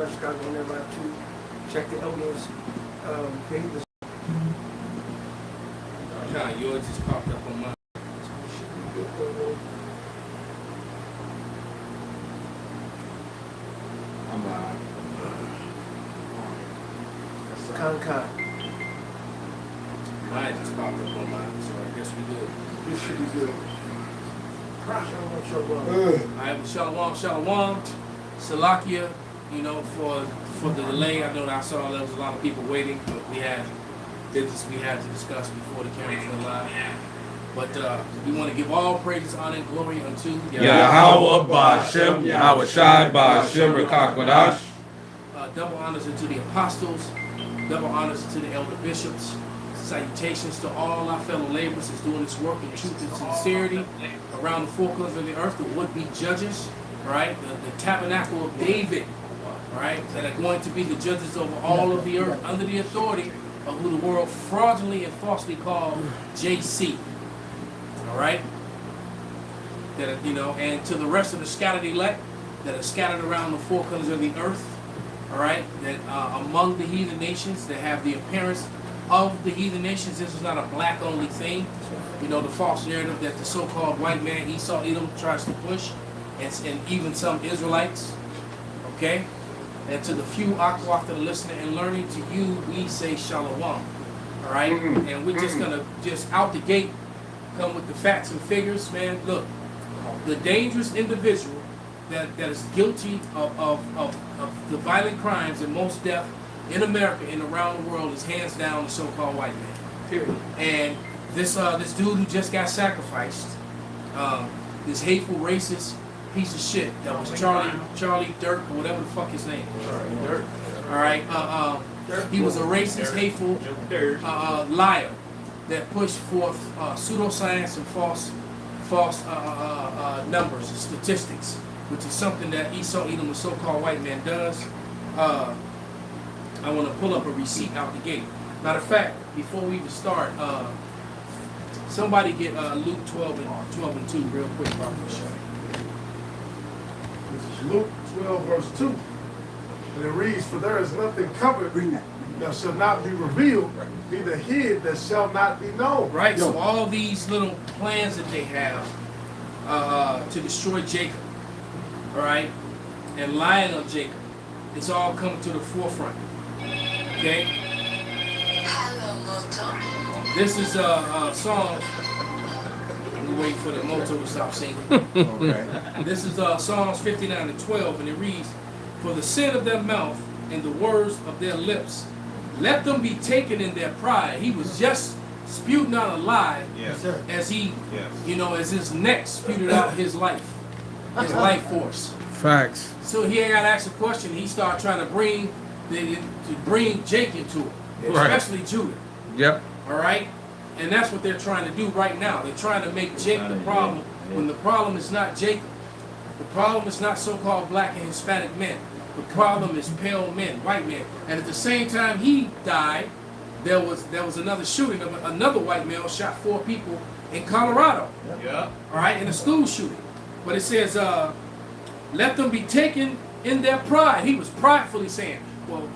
West Chicago on that route too. Check the elders. Davis. Nah, yours just popped up on mine. I'm Con. Mine just popped up on mine, so I guess we good. This should be good. Alright, Shalom. Salakia, you know, for the delay. I know that I saw there was a lot of people waiting, but we had business we had to discuss before the cameras went live. But we want to give all praises, honor, and glory unto Yahweh Ba'Shem, Yahweh Shai Ba'Shem Rekakwadash. Double honors unto the apostles, double honors unto the elder bishops. Salutations to all our fellow laborers that's doing this work in truth and sincerity around the four corners of the earth, the would-be judges, right? The tabernacle of David, right? That are going to be the judges over all of the earth under the authority of who the world fraudulently and falsely called JC. All right? That, you know, and to the rest of the scattered elect that are scattered around the four corners of the earth, all right? That among the heathen nations that have the appearance of the heathen nations. This is not a black only thing. You know, the false narrative that the so-called white man Esau Edom tries to push, and even some Israelites. Okay? And to the few Akwaf that are listening and learning, to you we say shalom. All right? And we're just gonna out the gate come with the facts and figures, man. Look, the dangerous individual that is guilty of the violent crimes and most death in America and around the world is hands down the so-called white man. Period. And this dude who just got sacrificed, this hateful racist piece of shit that was Charlie Dirk or whatever the fuck his name was. Dirk. All right. He was a racist, hateful liar that pushed forth pseudoscience and false numbers and statistics, which is something that Esau Edom, the so-called white man, does. I want to pull up a receipt out the gate. Matter of fact, before we even start, somebody get Luke 12 and 2 real quick, Prophet Show. This is Luke 12, verse 2. And it reads, "For there is nothing covered that shall not be revealed, neither hid that shall not be known." Right, so all these little plans that they have to destroy Jacob, all right, and lying on Jacob, it's all coming to the forefront. Okay? This is a song. I'm waiting for the moto to stop singing. Okay. This is Psalms 59 and 12, and it reads, "For the sin of their mouth and the words of their lips, let them be taken in their pride." He was just spewing out a lie, as he, as his neck spewed out his life force. Facts. So he ain't got to ask a question. He started trying to bring Jake into it, especially Judah. Yep. All right, and that's what they're trying to do right now. They're trying to make Jake the problem when the problem is not Jacob. The problem is not so-called black and Hispanic men. The problem is pale men, white men. And at the same time he died, there was another shooting of another white male shot 4 people in Colorado. Yeah. All right, in a school shooting. But it says, let them be taken in their pride. He was pridefully saying, well,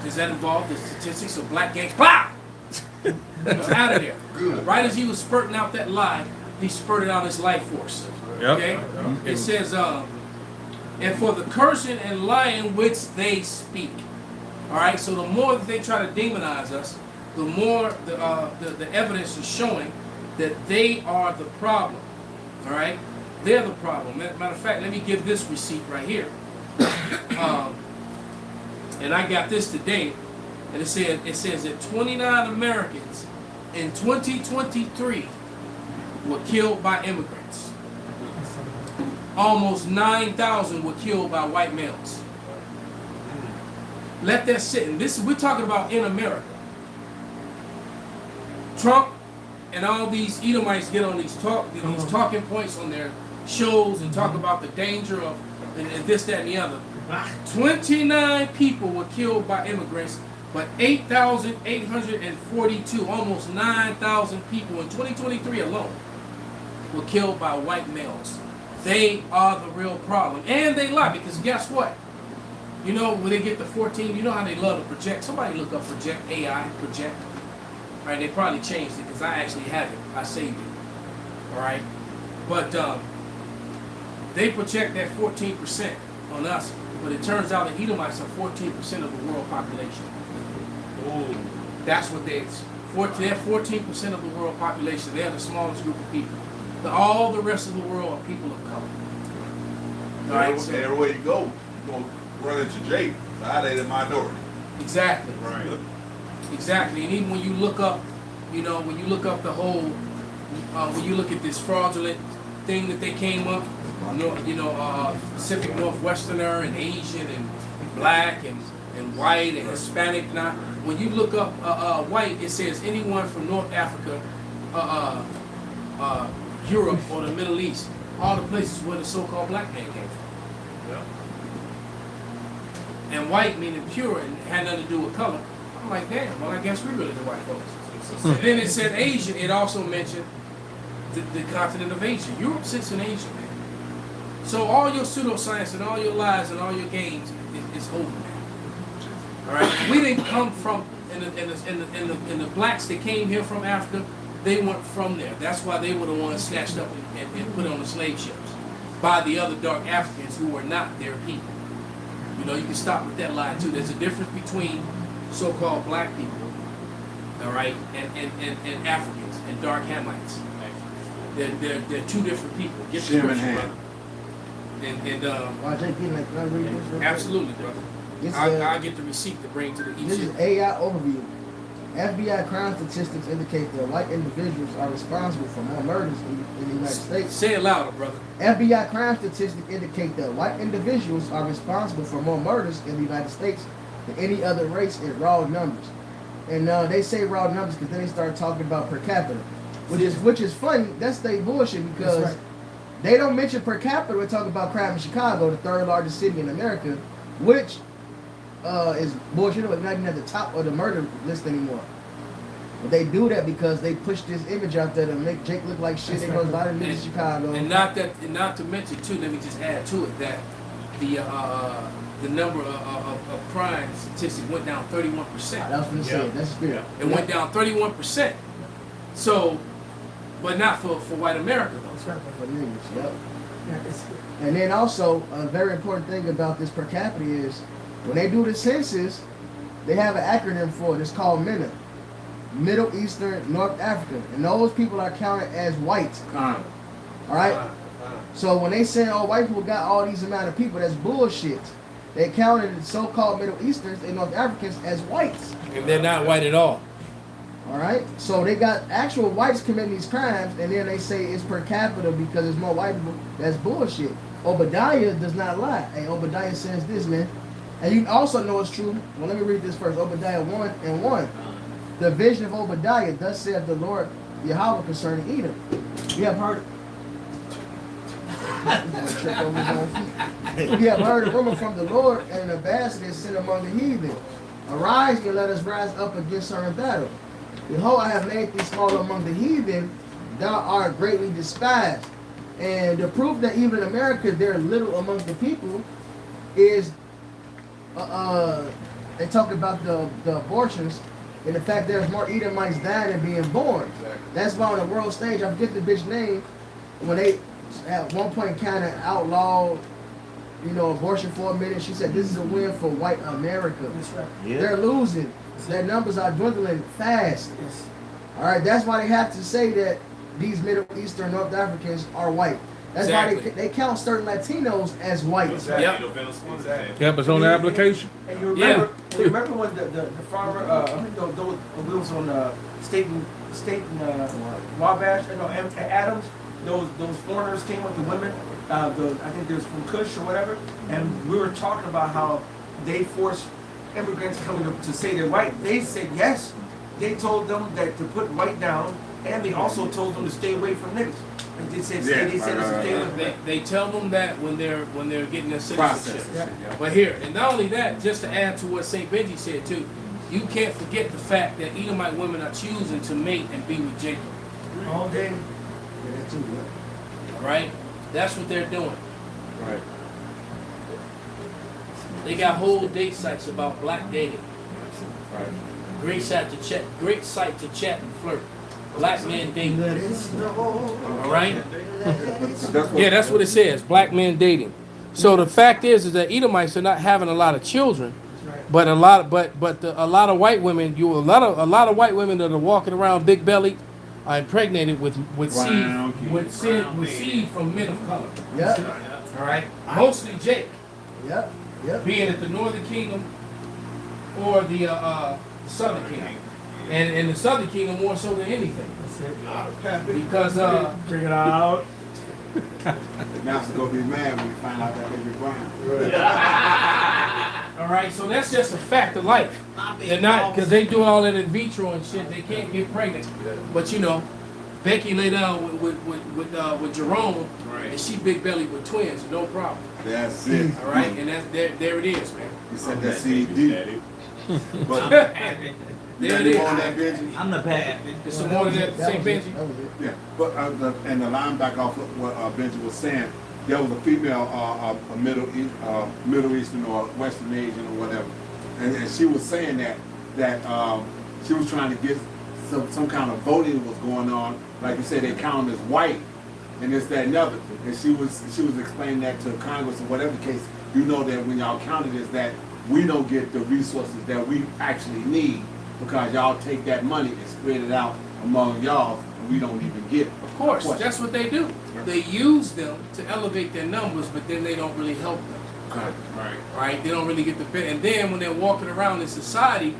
does that involve the statistics of black gangs? Blah! Out of there. Good. Right as he was spurting out that lie, he spurted out his life force. Yep. Okay? It says, and for the cursing and lying which they speak. All right, so the more that they try to demonize us, the more the evidence is showing that they are the problem. All right? They're the problem. Matter of fact, let me give this receipt right here. And I got this today, and it says that 29 Americans in 2023 were killed by immigrants. Almost 9,000 were killed by white males. Let that sit. And we're talking about in America. Trump and all these Edomites get on these talking points on their shows and talk about the danger of and this, that, and the other. 29 people were killed by immigrants, but 8,842, almost 9,000 people in 2023 alone were killed by white males. They are the real problem. And they lie, because guess what? You know, when they get to 14, you know how they love to project. Somebody look up project, AI, project. All right, they probably changed it because I actually have it. I saved it. All right. But they project that 14% on us. But it turns out that Edomites are 14% of the world population. Oh. That's what they're 14% of the world population. They're the smallest group of people. All the rest of the world are people of color. All right, so, everywhere you go, you're going to run into jail. Now they're the minority. exactly. Right. Exactly. And even when you look up, you know, when you look up the whole, when you look at this fraudulent thing that they came up, Pacific Northwesterner and Asian and black and white and Hispanic. Now, when you look up white, it says anyone from North Africa, Europe, or the Middle East, all the places where the so-called black man came from. Yeah. And white meaning pure and had nothing to do with color. I'm like, damn, well, I guess we're really the white folks. And then it said Asian. It also mentioned the continent of Asia. Europe sits in Asia, man. So all your pseudoscience and all your lies and all your games is over, man. All right, we didn't come from in the blacks that came here from Africa. They weren't from there. That's why they were the ones snatched up and put on the slave ships by the other dark Africans who were not their people. You know, you can stop with that lie too. There's a difference between so-called black people, all right, and Africans and dark Hamites. They're two different people. Get the scripture, brother. Absolutely, brother. I'll get the receipt to bring to the This is AI overview. FBI crime statistics indicate that white individuals are responsible for more murders in the United States. Say it louder, brother. FBI crime statistics indicate that white individuals are responsible for more murders in the United States than any other race in raw numbers. And they say raw numbers because then they start talking about per capita, which is funny. That's they bullshit because right. they don't mention per capita. We're talking about crime in Chicago, the third largest city in America, which is bullshit. It's not even at the top of the murder list anymore. But they do that because they push this image out there to make Jake look like shit. It goes by the niggas in Chicago. And not to mention too. Let me just add to it that the number of crime statistic went down 31%. That's what it said. That's the spirit. It went down 31%. So, but not for white America though. That's right, for niggas. Yep. And then also a very important thing about this per capita is when they do the census, they have an acronym for it. It's called MENA. Middle Eastern North Africa. And those people are counted as white. All right? So when they say, oh, white people got all these amount of people, that's bullshit. They counted the so-called Middle Easterns and North Africans as whites. And they're not white at all. All right? So they got actual whites committing these crimes, and then they say it's per capita because there's more white people. That's bullshit. Obadiah does not lie. Hey, Obadiah says this, man. And you also know it's true. Well, let me read this first. Obadiah 1:1. The vision of Obadiah, thus saith the Lord Yahweh concerning Edom. You have heard. We have heard a rumor from the Lord, and an ambassador is sent among the heathen. Arise and let us rise up against her in battle. Behold, I have made thee small among the heathen, thou art greatly despised. And the proof that even in America they're little among the people is they talk about the abortions and the fact there's more Edomites dying than being born. Exactly. That's why on the world stage, I forget the bitch name, when they at one point kind of outlawed, abortion for a minute, she said this is a win for white America. That's right. They're losing. Their numbers are dwindling fast. Yes. All right, that's why they have to say that these Middle Eastern North Africans are white. That's Exactly. why they count certain Latinos as white. Exactly. Yep. Exactly. Yeah, but it's on the application. And you remember when the farmer, those was on State and Wabash, Adams, those foreigners came with the women, I think they was from Kush or whatever, and we were talking about how they forced immigrants coming to say they're white. They said yes. They told them that to put white down, and they also told them to stay away from niggas. They said stay away. They tell them that when they're getting their citizenship. Yeah. But here, and not only that, just to add to what St. Benji said too, you can't forget the fact that Edomite women are choosing to mate and be with Jacob. All day. Yeah, that too, yeah. All right, that's what they're doing. Right. They got whole date sites about black dating. Great site to chat. Great site to chat and flirt. Black men dating. All right. Yeah, that's what it says. Black men dating. So the fact is that Edomites are not having a lot of children, but a lot of white women. A lot of white women that are walking around big bellied are impregnated with seed from men of color. Yep. All right. Mostly Jake. Yep. Yep. Being it the Northern Kingdom or the Southern Kingdom, and the Southern Kingdom more so than anything, because Bring it out. The master gonna be mad when you find out that baby brown. all right, so that's just a fact of life. They're not, because they do all that in vitro and shit. They can't get pregnant, but you know, Becky lay down with Jerome, and she big belly with twins, no problem. That's it. All right, and that's there it is, man. You said that seed deep. But There it is. on that Benji. I'm the bad. It's some more than that, That St. was it. Benji. That was it. Yeah, but and the line back off of what Benji was saying, there was a female, a Middle Eastern or Western Asian or whatever, and she was saying that she was trying to get some kind of voting was going on. Like you said, they count as white, and this, that, and the other. And she was explaining that to Congress or whatever case. You know that when y'all counted is that we don't get the resources that we actually need because y'all take that money and spread it out among y'all, and we don't even get it. Of course, that's what they do. They use them to elevate their numbers, but then they don't really help them. Okay. Right? They don't really get the benefit. And then when they're walking around in society,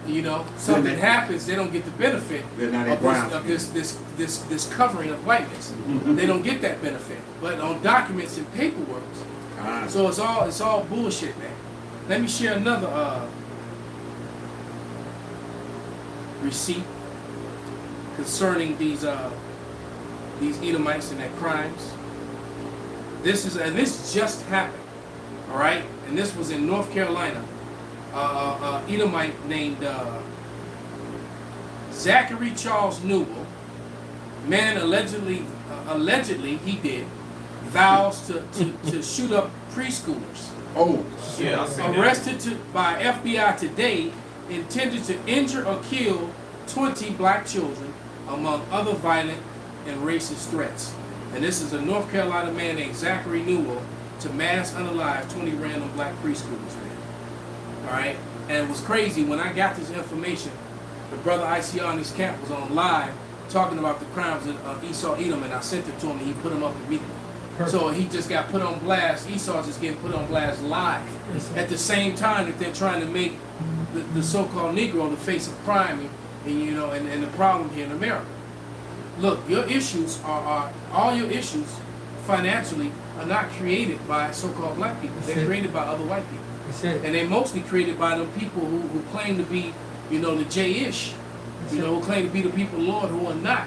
you know, something happens, they don't get the benefit They're not in brown. of this covering of whiteness. They don't get that benefit. But on documents and paperwork, so it's all bullshit, man. Let me share another receipt concerning these Edomites and their crimes. This just happened, all right, and this was in North Carolina. Edomite named Zachary Charles Newell, man allegedly he did vows to shoot up preschoolers. Oh, Yeah, I see that. Arrested by FBI today, intended to injure or kill 20 black children, among other violent and racist threats. And this is a North Carolina man named Zachary Newell to mass unalive 20 random black preschoolers, man. All right? And it was crazy. When I got this information, the brother ICR on his camp was on live talking about the crimes of Esau Edom, and I sent it to him, and he put them up immediately. So he just got put on blast. Esau's just getting put on blast live. At the same time that they're trying to make the so-called Negro the face of crime and the problem here in America. Look, your issues are all your issues financially are not created by so-called black people. They're created by other white people. And they're mostly created by them people who claim to be, the J-ish, who claim to be the people of the Lord who are not.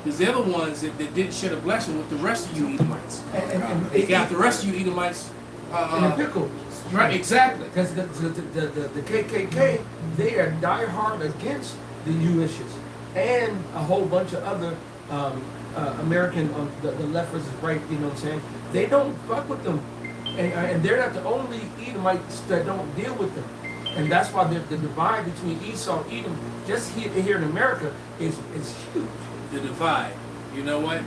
Because they're the ones that didn't share the blessing with the rest of you Edomites. And They got the rest of you Edomites. in a pickle. Right, exactly. Because the KKK, they are diehard against the Jewishes and a whole bunch of other American, the left versus right, you know what I'm saying? They don't fuck with them. And they're not the only Edomites that don't deal with them. And that's why the divide between Esau and Edom, just here in America, is huge. The divide. You know what?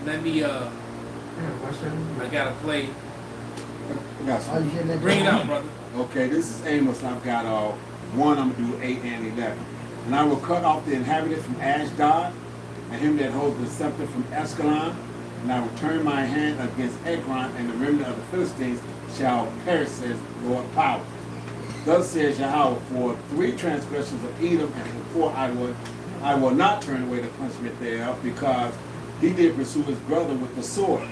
Let me, Yeah, watch that. I gotta play. I got some. Oh, you getting that? Bring it out, brother. Okay, this is Amos. I've got one. I'm gonna do 8 and 11. And I will cut off the inhabitant from Ashdod, and him that holds the scepter from Escalon. And I will turn my hand against Ekron, and the remnant of the Philistines shall perish, says Lord Power. Thus says Yahweh, for 3 transgressions of Edom, and for 4 I will not turn away the punishment thereof, because he did pursue his brother with the sword,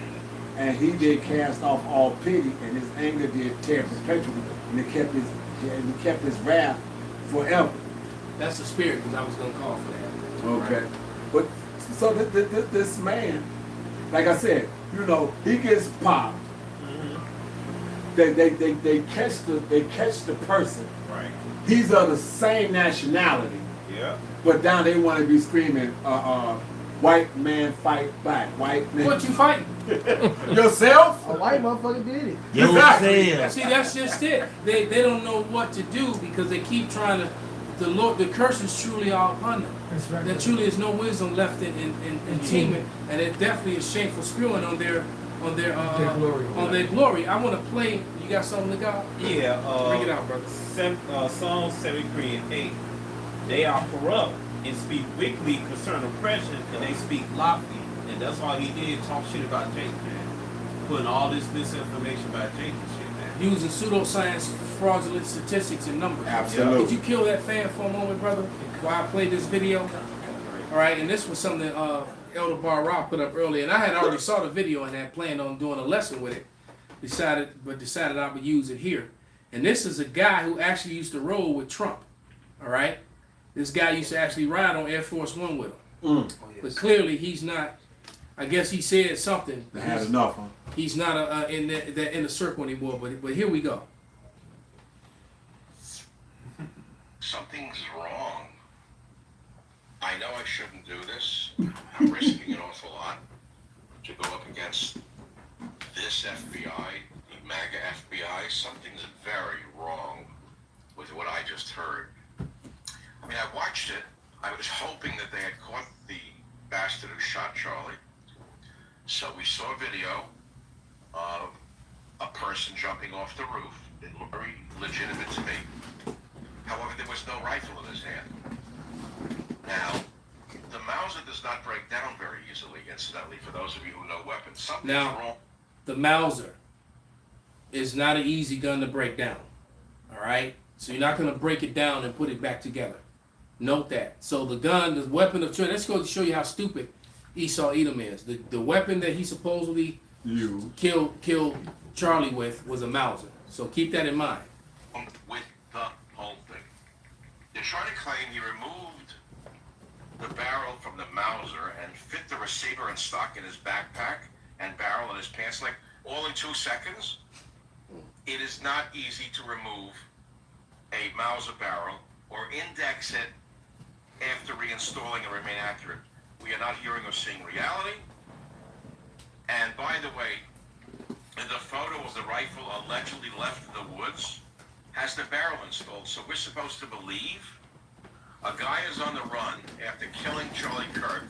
and he did cast off all pity, and his anger did tear perpetually, and he kept his wrath forever. That's the spirit, because I was gonna call for that. Okay, but so this man, like I said, he gets popped. They catch the person. Right. He's of the same nationality. Yeah. But now they want to be screaming, white man fight back, white man. What you fighting? Yourself? A white motherfucker did it. Yourself. See, that's just it. They don't know what to do because they keep trying to. The curse is truly all upon them. That's right. There truly is no wisdom left in teaming, and it definitely is shameful spewing on their glory. I want to play. You got something to go? Yeah, Bring it out, brother. Psalm 73 and 8. They are corrupt and speak wickedly concerning oppression, and they speak lofty. And that's all he did, talk shit about Jake, man. Putting all this misinformation about Jake and shit, man. Using pseudoscience, fraudulent statistics, and numbers. Absolutely. Could you kill that fan for a moment, brother, while I play this video? All right, and this was something Elder Bar Rock put up earlier, and I had already saw the video and had planned on doing a lesson with it. Decided I would use it here. And this is a guy who actually used to roll with Trump. All right, this guy used to actually ride on Air Force One with him. But clearly he's not. I guess he said something. They had enough, huh? He's not in the circle anymore. But here we go. Something's wrong. I know I shouldn't do this. I'm risking an awful lot to go up against this FBI, the MAGA FBI. Something's very wrong with what I just heard. I mean, I watched it. I was hoping that they had caught the bastard who shot Charlie. So we saw a video of a person jumping off the roof. It looked very legitimate to me. However, there was no rifle in his hand. Now, the Mauser does not break down very easily, incidentally, for those of you who know weapons. Something's Now, wrong. the Mauser is not an easy gun to break down. All right? So you're not going to break it down and put it back together. Note that. So the gun, the weapon of choice, let's go to show you how stupid Esau Edom is. The weapon that he supposedly killed Charlie with was a Mauser. So keep that in mind. With the whole thing. They're trying to claim he removed the barrel from the Mauser and fit the receiver and stock in his backpack and barrel in his pants leg all in 2 seconds. It is not easy to remove a Mauser barrel or index it after reinstalling and remain accurate. We are not hearing or seeing reality. And by the way, the photo of the rifle allegedly left in the woods has the barrel installed. So we're supposed to believe a guy is on the run after killing Charlie Kirk,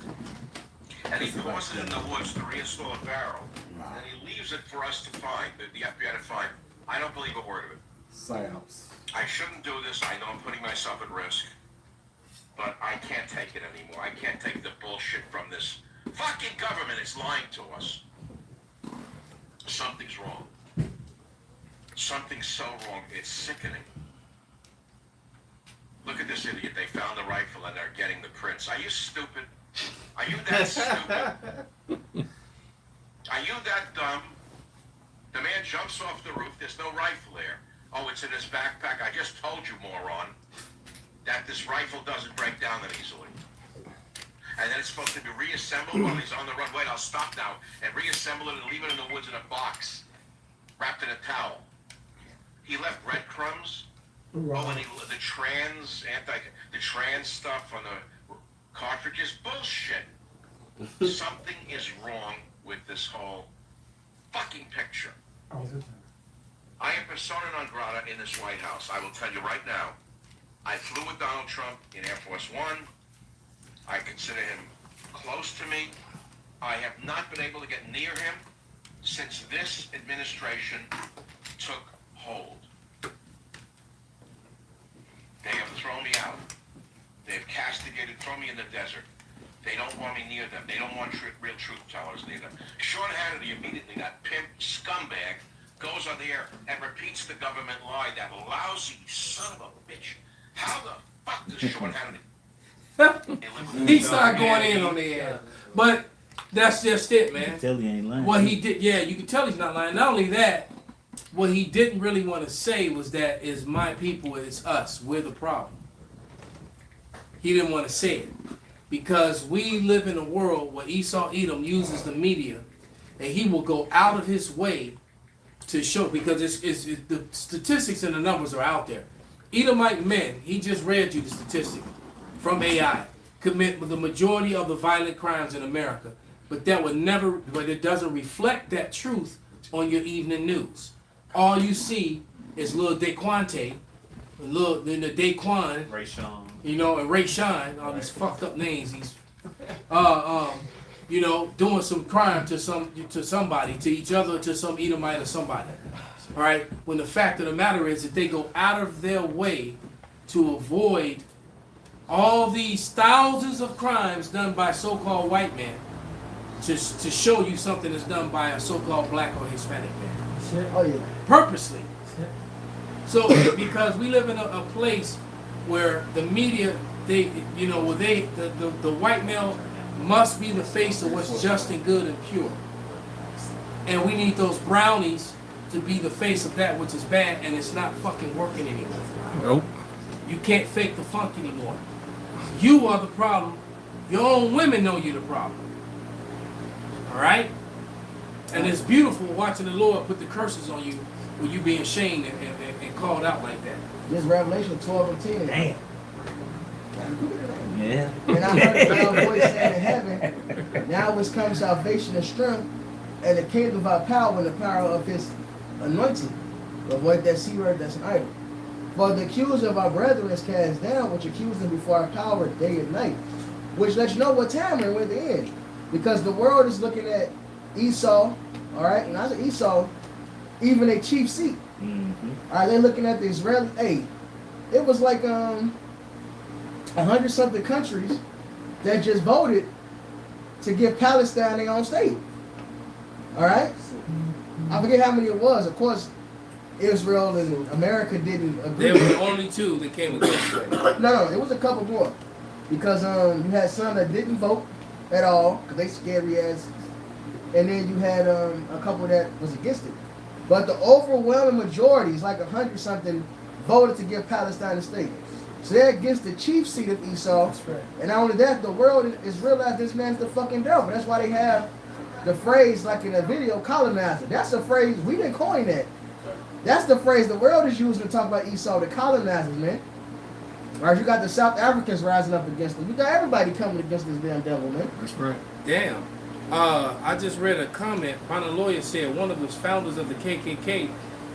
and he pauses in the woods to reinstall a barrel, and he leaves it for us to find, the FBI to find. I don't believe a word of it. Psyops. I shouldn't do this. I know I'm putting myself at risk, but I can't take it anymore. I can't take the bullshit from this fucking government. It's lying to us. Something's wrong. Something's so wrong. It's sickening. Look at this idiot. They found the rifle and they're getting the prints. Are you stupid? Are you that stupid? Are you that dumb? The man jumps off the roof. There's no rifle there. Oh, it's in his backpack. I just told you, moron, that this rifle doesn't break down that easily. And then it's supposed to be reassembled while he's on the run. Wait, I'll stop now. And reassemble it and leave it in the woods in a box, wrapped in a towel. He left breadcrumbs. Oh, and the trans stuff on the cartridges. Bullshit. Something is wrong with this whole fucking picture. I am persona non grata in this White House. I will tell you right now. I flew with Donald Trump in Air Force One. I consider him close to me. I have not been able to get near him since this administration took hold. They have thrown me out. They've castigated, thrown me in the desert. They don't want me near them. They don't want real truth tellers near them. Sean Hannity immediately, that pimp scumbag, goes on the air and repeats the government lie, that lousy son of a bitch. How the fuck does Sean Hannity... He started going in on the air. But that's just it, man. Tell you ain't lying. What he did, yeah, you can tell he's not lying. Not only that, what he didn't really want to say was that it's my people, it's us, we're the problem. He didn't want to say it. Because we live in a world where Esau Edom uses the media, and he will go out of his way to show, because it's the statistics and the numbers are out there. Edomite men, he just read you the statistic from AI, commit the majority of the violent crimes in America. but it doesn't reflect that truth on your evening news. All you see is little Daquante, little Daquan, Ray Sean. you know, and Ray Shine, all these fucked up names, these, you know, doing some crime to somebody, to each other, to some Edomite or somebody. All right. When the fact of the matter is that they go out of their way to avoid all these thousands of crimes done by so-called white men to show you something that's done by a so-called black or Hispanic man. Oh yeah. Purposely. So because we live in a place where the media, the white male must be the face of what's just and good and pure. And we need those brownies to be the face of that which is bad, and it's not fucking working anymore. Nope. You can't fake the funk anymore. You are the problem. Your own women know you're the problem. All right? And it's beautiful watching the Lord put the curses on you when you being shamed and called out like that. This Revelation 12 and 10. Damn. Yeah. And I heard a loud voice saying in heaven, now is come salvation and strength, and the kingdom of our power and the power of his anointing. Avoid that C word, that's an idol. For the accuser of our brethren is cast down, which accused them before our power day and night. Which lets you know what time we're in the end. Because the world is looking at Esau, all right? And I said Esau, even a chief seat. Mm-hmm. All right, they're looking at the Israeli. Hey, it was like 100-something countries that just voted to give Palestine their own state. All right? I forget how many it was. Of course, Israel and America didn't agree. They were the only two that came against it. No, it was a couple more. Because you had some that didn't vote at all, because they scary ass. And then you had a couple that was against it. But the overwhelming majority, is like 100-something, voted to give Palestine a state. So they're against the chief seat of Esau. That's right. And not only that, the world is realized this man's the fucking devil. That's why they have the phrase, like in a video, colonizer. That's a phrase, we didn't coin that. That's the phrase the world is using to talk about Esau, the colonizers, man. Right, you got the South Africans rising up against them. You got everybody coming against this damn devil, man. That's right. Damn. I just read a comment. One lawyer said one of the founders of the KKK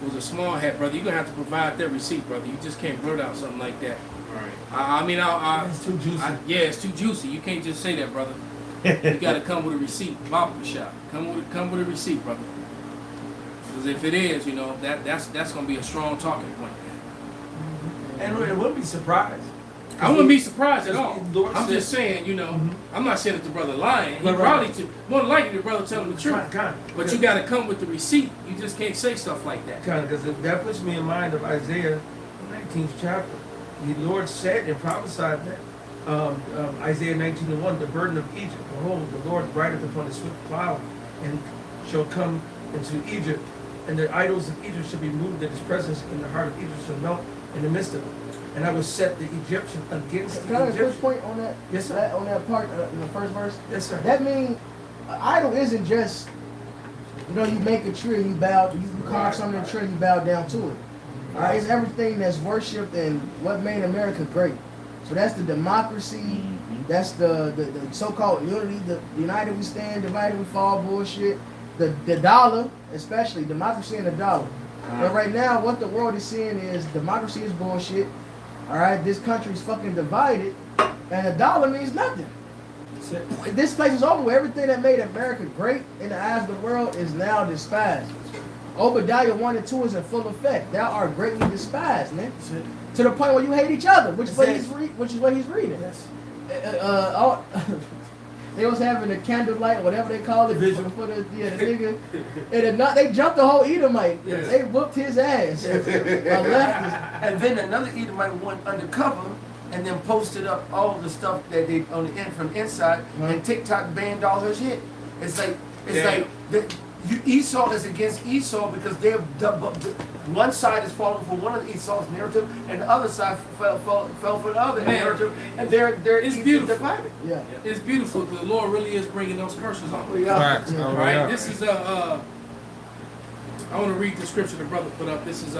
was a small hat, brother. You're going to have to provide that receipt, brother. You just can't blurt out something like that. Right. I mean, It's too juicy. yeah, it's too juicy. You can't just say that, brother. You got to come with a receipt. Barber shop. Come with a receipt, brother. Because if it is, you know, that's going to be a strong talking point. And it wouldn't be surprised. I wouldn't be surprised at all. Lord I'm said- just saying, you know, Mhm. I'm not saying that the brother lying. He Right, probably, right. more than likely, the brother telling the truth. Kind. But you got to come with the receipt. You just can't say stuff like that. Because that puts me in mind of Isaiah, the 19th chapter. The Lord said and prophesied that Isaiah 19:1, the burden of Egypt. Behold, the Lord rideth upon a swift cloud, and shall come into Egypt, and the idols of Egypt shall be moved at his presence, and the heart of Egypt shall melt in the midst of it. And I will set the Egyptian against Can I the have a quick Egyptian. point on that? Yes, sir. On that part in the first verse? Yes, sir. That means an idol isn't just, you know, you make a tree and you bow, you carve something in a tree and you bow down to it. All right, it's everything that's worshipped and what made America great. So that's the democracy, that's the so-called unity, the united we stand, divided we fall bullshit. The dollar, especially democracy and the dollar. But right now, what the world is seeing is democracy is bullshit. All right, this country's fucking divided, and a dollar means nothing. This place is over with. Everything that made America great in the eyes of the world is now despised. Obadiah 1 and 2 is in full effect. Thou art greatly despised, man. To the point where you hate each other, which is what he's reading. Yes. They was having a candlelight, whatever they call it, Vigil. for the nigga. And they jumped the whole Edomite. Yes. They whooped his ass. Leftist. And then another Edomite went undercover and then posted up all the stuff that they on the end from inside, and TikTok banned all her shit. It's like Esau is against Esau because they're one side is falling for one of Esau's narrative, and the other side fell for the other narrative, and they're It's beautiful. divided. Yeah. It's beautiful because the Lord really is bringing those curses on. Yeah. Facts. Yeah. Oh, Right? yeah. This is I want to read the scripture the brother put up. This is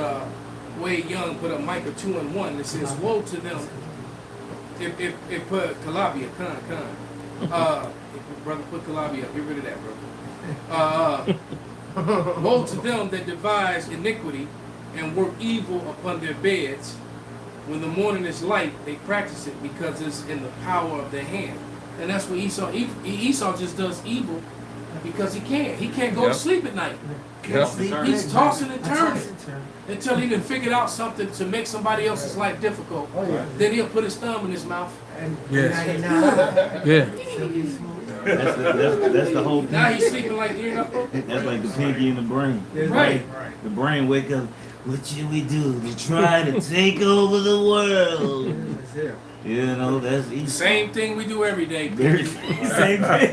Wade Young put up Micah 2 and 1. It says, "Woe to them." It put Calabia, brother, put Kalabi up. Get rid of that, brother. Woe to them that devise iniquity and work evil upon their beds. When the morning is light, they practice it because it's in the power of their hand. And that's what Esau just does evil because he can't. He can't go to sleep at night. Yeah. He's tossing and turning until he done figured out something to make somebody else's life difficult. Oh, yeah. Then he'll put his thumb in his mouth. Yes. Yeah. Yeah. That's the whole thing. Now he's sleeping like, you know. That's like the pinky in the brain. Right. The brain wake up. What should we do to try to take over the world? You know, that's easy. Same thing we do every day. Very same thing.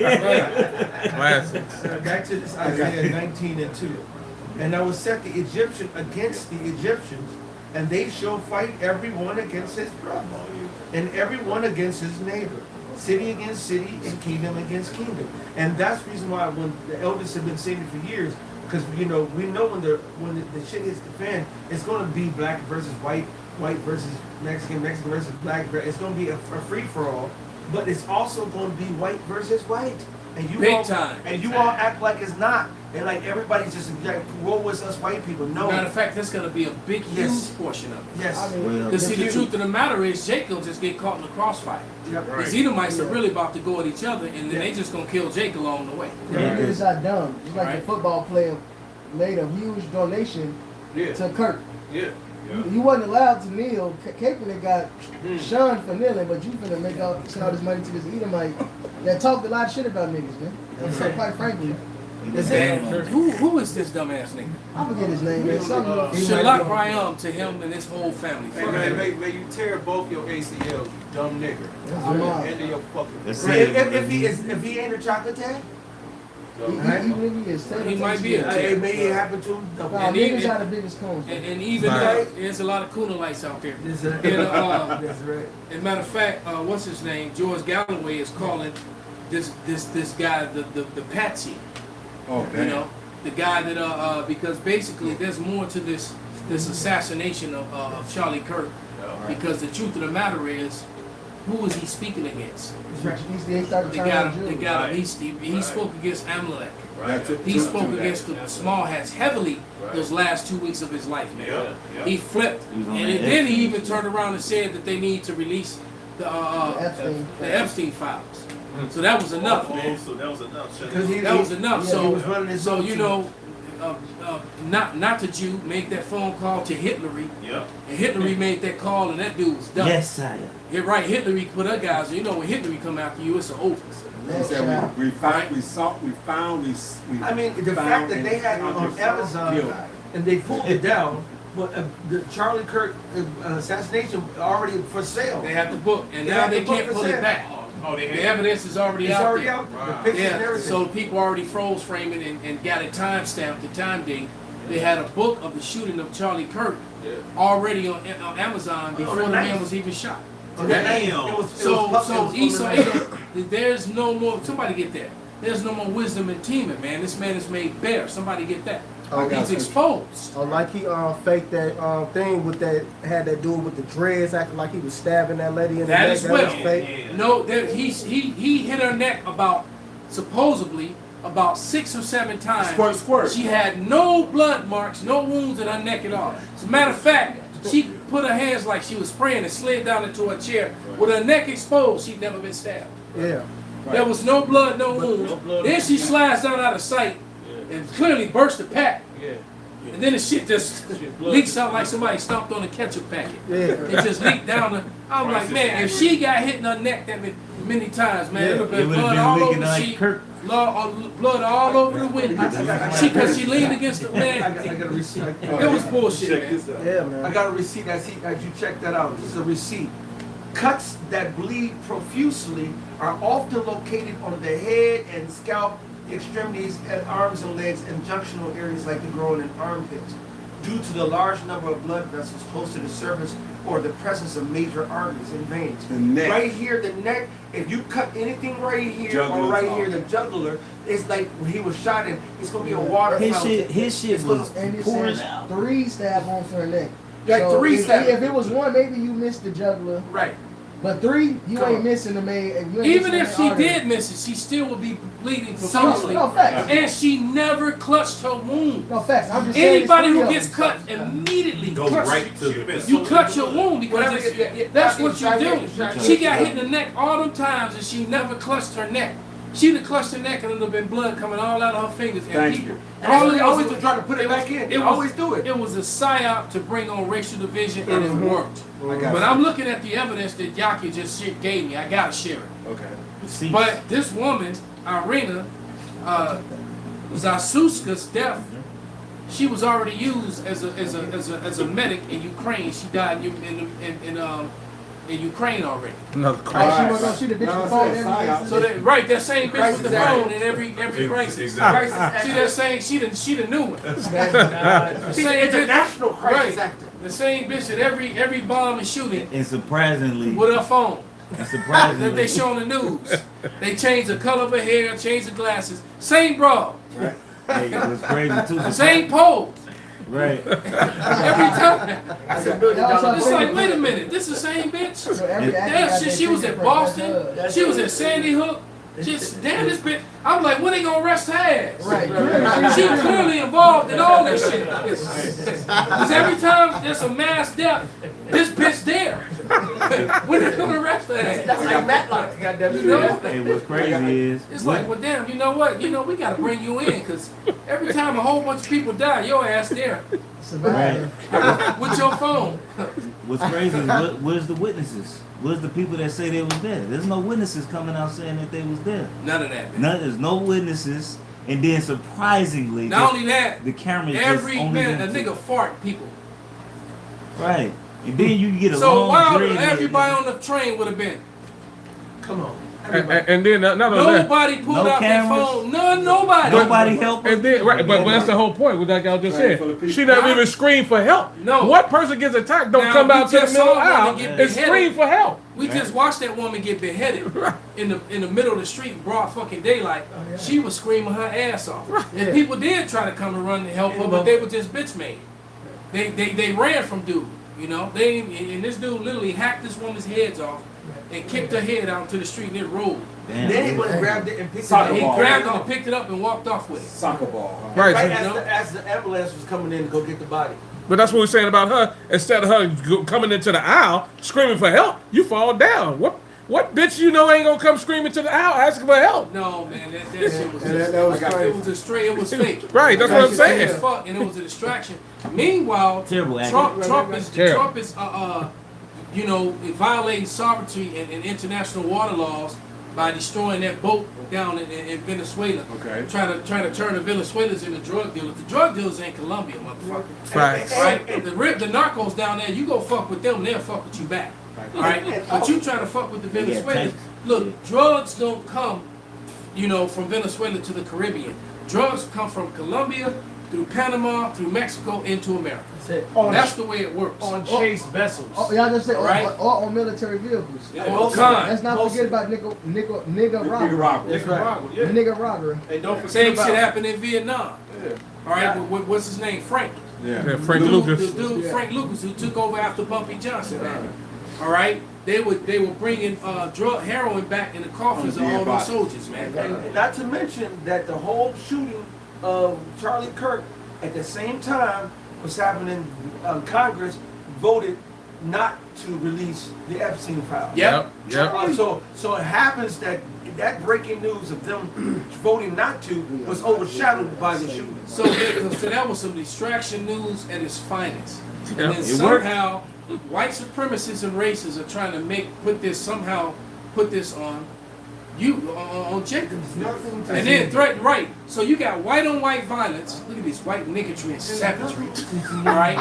Classics. Back to this Isaiah 19:2. And I will set the Egyptian against the Egyptians, and they shall fight every one against his brother, and every one against his neighbor, city against city, and kingdom against kingdom. And that's the reason why when the elders have been saying it for years, because we know when the shit hits the fan, it's going to be black versus white, white versus Mexican, Mexican versus black. It's going to be a free for all, but it's also going to be white versus white. And you Big all, time. and you all act like it's not, and like everybody's just like, woe is us white people. No, Matter of fact, that's going to be a big, Yes. huge portion of it. yes, I mean, Because see, the truth of the matter is, Jacob just get caught in the crossfire. yep. These Edomites are really about to go at each other, and then they just going to kill Jake along the way. The niggas not dumb. Just like Right. the football player made a huge donation Yeah, to Kirk. yeah. You wasn't allowed to kneel. Kaepernick got shunned for kneeling, but you finna send all this money to this Edomite that talked a lot of shit about niggas, man. And so quite frankly, Who is this dumbass nigga? I forget his name, man. Something Shalak Rayam to him and his whole family. Hey man, may you tear both your ACLs, you dumb nigga. I'm out. End of your fucking. That's Right, it. if he ain't a chocolate tag, Even if he is He might be a- it may happen to him. Nah, And niggas even- are the biggest cones. And even there's a lot of Kunalites out there. That's And, that's right. as a matter of fact, what's his name? George Galloway is calling this guy the patsy. Oh, You know, the guy that because basically there's more to this assassination of Charlie Kirk. Because the truth of the matter is, who is he speaking against? He's the 8th The guy he spoke against Amalek. That's it. He spoke against the small hats heavily those last 2 weeks of his life, man. Yeah. He flipped, He was on and that then he Epstein. even turned around and said that they need to release the Epstein files. So that was enough, man. So that was enough. Shut Because it. he- That was enough. yeah, he was running his So own you team. know, not the Jew made that phone call to Hitlery, Yep. and Hitlery made that call, and that dude was done. Yes, sire. Yeah, right. Hitlery put her guys. You know, when Hitlery come after you, it's an open. He said we found. I mean, the fact that they had it on Amazon and they pulled it down, but the Charlie Kirk assassination already for sale. They have the book, and They now have they the book can't for pull sale. it back. Oh, they The had. evidence is already It's out already there. out. The pictures and Yeah, everything. so people already froze frame it and got it time stamped, the time date. They had a book of the shooting of Charlie Kirk already on Amazon before the man was even shot. So Esau, there's no more. Somebody get that. There's no more wisdom in teaming, man. This man is made bare. Somebody get that. He's exposed. Oh, like he faked that thing with that had that dude with the dreads acting like he was stabbing that lady in the That neck. as That well. was fake. No, he hit her neck supposedly about 6 or 7 times. Squirt, squirt. She had no blood marks, no wounds in her neck at all. As a matter of fact, she put her hands like she was praying and slid down into her chair with her neck exposed. She'd never been stabbed. Yeah. There was no blood, no wounds. Then she slides down out of sight and clearly burst the pack. And then the shit just leaks out like somebody stomped on a ketchup packet. Yeah. It just leaked down. I'm like, man, if she got hit in her neck that many times, man, it would have been blood all over the sheet, blood all over the window. Because she leaned against the I man. got a receipt. It was bullshit, man. Yeah, man. I got a receipt as you check that out. This is a receipt. Cuts that bleed profusely are often located on the head and scalp, extremities, and arms and legs, and junctional areas like the groin and armpits, due to the large number of blood vessels close to the surface or the presence of major arteries and veins. The neck. Right here, the neck. If you cut anything right here Jugular's or right off. here, the jugular, it's like when he was shot in. It's gonna be a water fountain. His shit It's gonna- was And it pouring says out. 3 stab wounds to her neck. Like 3 if, stab. if it was one, maybe you missed the jugular. Right. But 3, you Come ain't on. missing the main. Even if she did miss it, she still would be bleeding profusely. No facts. And she never clutched her wound. No facts. I'm just saying Anybody it's who 3 gets of them. cut immediately Go clutch. right to the. You clutch your wound because Whatever, that's what you do. Exactly. She got hit in the neck all them times and she never clutched her neck. She'd have clutched her neck and it'd have been blood coming all out of her fingers. And Thank people, you. All it they always was- was trying to put it back in. They was- always do it. It was a psyop to bring on racial division and it worked. got But you. I'm looking at the evidence that Yaki just gave me. I gotta share it. Okay. But this woman, Irina, Zasuska's death, she was already used as a medic in Ukraine. She died in Ukraine already. Another Right, crime. she was gonna shoot the bitch No, with the phone it's and a psyop. everything. So that that same bitch with the Crisis phone in every crisis. Exactly. See that same she the new one. The She's an same bitch, international crisis right. actor. The same bitch that every bomb is shooting And surprisingly, with her phone. and That surprisingly, they show on the news. They change the color of her hair, change the glasses. Same bra, hey, it was crazy too. same pose. Right. Every time. That's $1 billion. It's like, wait a minute, this the same bitch? So every actor Damn, got she, their she was finger at for Boston. that, She was at Sandy Hook. Just damn this bitch. I'm like, when they gonna arrest her ass? Right. She clearly involved in all this shit. Because every time there's a mass death, this bitch there. When they gonna arrest her ass? That's like Matlock. Goddamn You know? Hey, what's crazy is It's like, well, damn, you know what? You know, we gotta bring you in because every time a whole bunch of people die, your ass there Survivor. with your phone. what's crazy is where's the witnesses? Where's the people that say they was there? There's no witnesses coming out saying that they was there. None of that. Man. There's no witnesses, and then surprisingly, Not only that, the camera every just only man, a them two. nigga fart people. Right, and then you get a So long Wilder, dread everybody on the train would have been. Come on. And then not only that, Nobody pulled No out their cameras? phone. Nobody. Nobody helped and then right, but that's the whole point. What that guy just Right, for the said. people. She never even screamed for help. No. What person gets attacked don't Now, come we out to the just middle saw a aisle woman get and scream beheaded. for help? We just watched that woman get beheaded in the middle of the street in broad fucking daylight. She was screaming her ass off. And people did try to come and run to help her, but they were just bitch made. They ran from dude, you know. And this dude literally hacked this woman's heads off and kicked her head out to the street and it rolled. Then he went and grabbed it and picked it Soccer up. He ball. grabbed it and picked it up and walked off with it. Soccer ball. Huh? Right. Right so- as the ambulance was coming in to go get the body. But that's what we're saying about her. Instead of her coming into the aisle screaming for help, you fall down. What bitch you know ain't gonna come screaming to the aisle asking for help? No, man, that shit was And just, that was it crazy. was a straight, it was fake. Right, that's what I'm It was saying. fuck, and it was a distraction. Meanwhile, Terrible acting. Trump is Terrible. you know, violating sovereignty and international water laws by destroying that boat down in Venezuela. Okay. Trying to turn the Venezuelans into drug dealers. The drug dealers in Colombia, motherfucker. Right. Right? The narcos down there, you go fuck with them, they'll fuck with you back. All right? But you trying to fuck with the They got Venezuelans. tanks. Look, drugs don't come, you know, from Venezuela to the Caribbean. Drugs come from Colombia, through Panama, through Mexico, into America. That's the way it works. On chase vessels. Oh, y'all just say Right. all on military vehicles. All kinds. Let's not forget about nigga robbery. robbery. That's right. The nigga robbery. And don't forget Same about shit happened in Vietnam. Yeah. All right, what's his name? Frank. Yeah, Frank The Lucas. dude Frank Lucas who took over after Bumpy Johnson. Man. All right, they were bringing heroin back in the coffins of all those soldiers, man. And not to mention that the whole shooting of Charlie Kirk at the same time was happening. Congress voted not to release the Epstein file. Yep. So it happens that breaking news of them voting not to was overshadowed by the shooting. So that was some distraction news at its finest. And then It worked. somehow white supremacists and racists are trying to put this on Jacob. And then right. So you got white on white violence. Look at this white niggatry and savagery. Right?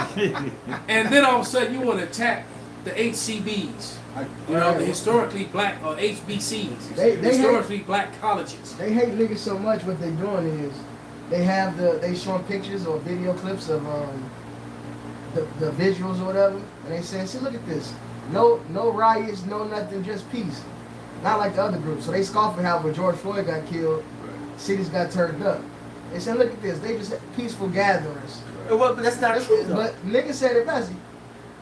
And then all of a sudden you want to attack the HCBs. You know, the historically black or HBCs. They historically black colleges. They hate niggas so much. What they doing is they showing pictures or video clips of the visuals or whatever, and they saying, see, look at this. No riots, no nothing, just peace. Not like the other groups. So they scoffing how when George Floyd got killed, cities got turned up. They said, look at this. They just peaceful gatherings. Well, but that's not true. But niggas said it best.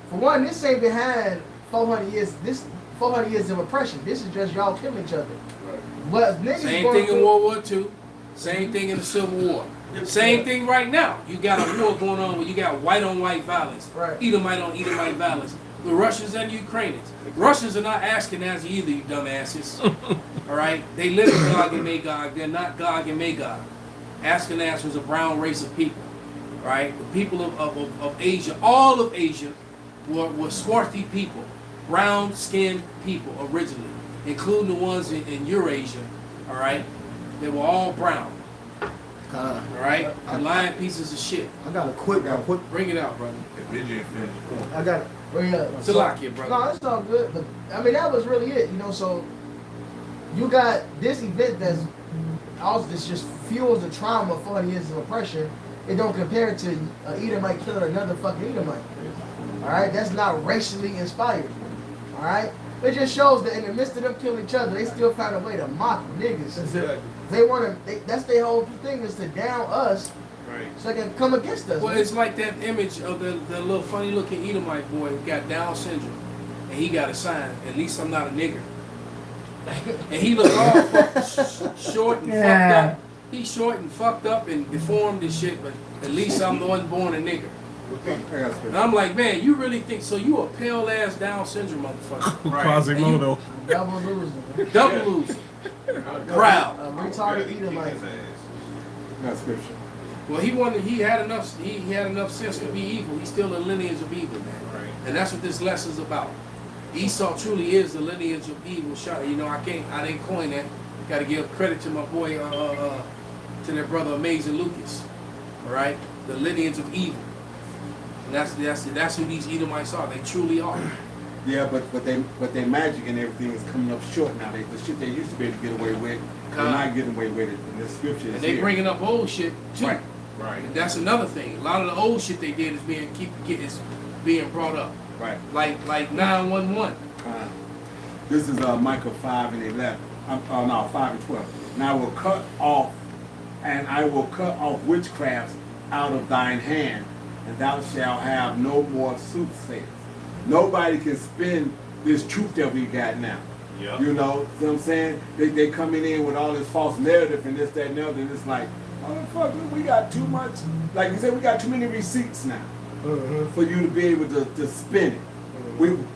For one, this ain't behind 400 years. This 400 years of oppression. This is just y'all killing each other. What niggas Same going thing in through- World War II. Same thing in the Civil War. Same thing right now. You got a war going on where you got white on white violence, Right. Edomite on Edomite violence. The Russians and Ukrainians. Russians are not Ashkenazi either, you dumbasses. All right, they live in Gog and Magog. They're not Gog and Magog. Ashkenaz was a brown race of people. All right, the people of Asia, all of Asia, were swarthy people, brown-skinned people originally, including the ones in Eurasia. All right, they were all brown. All right, the lying pieces of shit. I got a quick. Bring it out, brother. I got. Bring it up. Salakia, brother. No, it's all good. But I mean, that was really it. You know, so you got this event that's also this just fuels the trauma of 40 years of oppression. It don't compare to Edomite killing another fucking Edomite. All right, that's not racially inspired. All right, it just shows that in the midst of them killing each other, they still found a way to mock niggas. They want to. That's their whole thing is to down us, Right. so they can come against us. Well, it's like that image of the little funny looking Edomite boy who got Down syndrome, and he got a sign. At least I'm not a nigger. And he looked all short and fucked up. He's short and fucked up and deformed and shit, but at least I'm the one born a nigger. And I'm like, man, you really think so? You a pale ass Down syndrome motherfucker. Quasimodo. Double loser. Double loser. Proud. Retarded Edomite. That's scripture. Well, he had enough. He had enough sense to be evil. He's still a lineage of evil, man. Right. And that's what this lesson's about. Esau truly is the lineage of evil. You know, I didn't coin that. Got to give credit to my boy, to their brother Amazing Lucas. All right, the lineage of evil. And that's who these Edomites are. They truly are. Yeah, but their magic and everything is coming up short now. The shit they used to be able to get away with, they're not getting away with it. And the scripture is And they here. bringing up old shit too. Right. Right. And that's another thing. A lot of the old shit they did is being brought up. Right. Like 911. This is Micah 5 and 11. 5 and 12. And I will cut off witchcrafts out of thine hand, and thou shalt have no more soothsayers. Nobody can spin this truth that we got now. Yep. You know what I'm saying? They coming in with all this false narrative and this, that, and the other, and it's like, oh fuck, we got too much, like you said, we got too many receipts now for you to be able to spin it.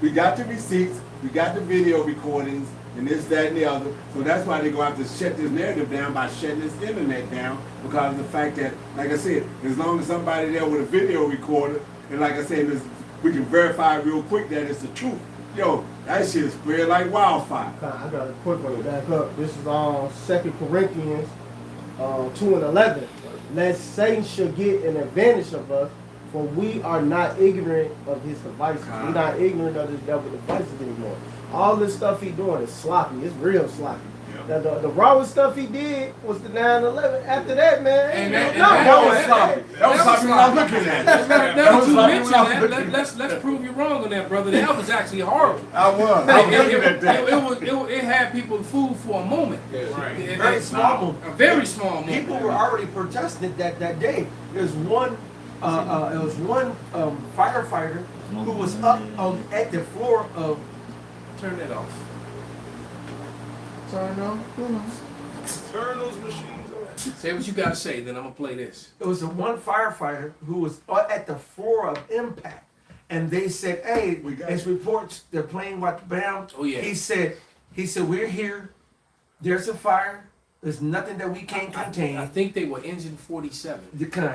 We got the receipts, we got the video recordings, and this, that, and the other. So that's why they go have to shut this narrative down by shutting this internet down, because of the fact that, like I said, as long as somebody there with a video recorder, and like I said, we can verify real quick that it's the truth. Yo, that shit is spread like wildfire. I got a quick one to back up. This is on 2 Corinthians 2 and 11. Lest Satan should get an advantage of us, for we are not ignorant of his devices. We're not ignorant of his devil devices anymore. All this stuff he doing is sloppy. It's real sloppy. The rawest stuff he did was the 9/11. After that, man, That was sloppy. That was sloppy when I was looking at it. That was mention that. Let's prove you wrong on that, brother. That was actually horrible. I was looking at that. It had people fooled for a moment. Right. Very small moment. A very small moment. People were already protesting that day. There's one firefighter who was up at the floor of. Turn that off. Turn on. Turn those machines on. Say what you gotta say, then I'm gonna play this. It was the one firefighter who was at the floor of impact, and they said, "Hey, it's reports they're playing what down." Oh yeah. He said, "We're here. There's a fire. There's nothing that we can't contain." I think they were engine 47.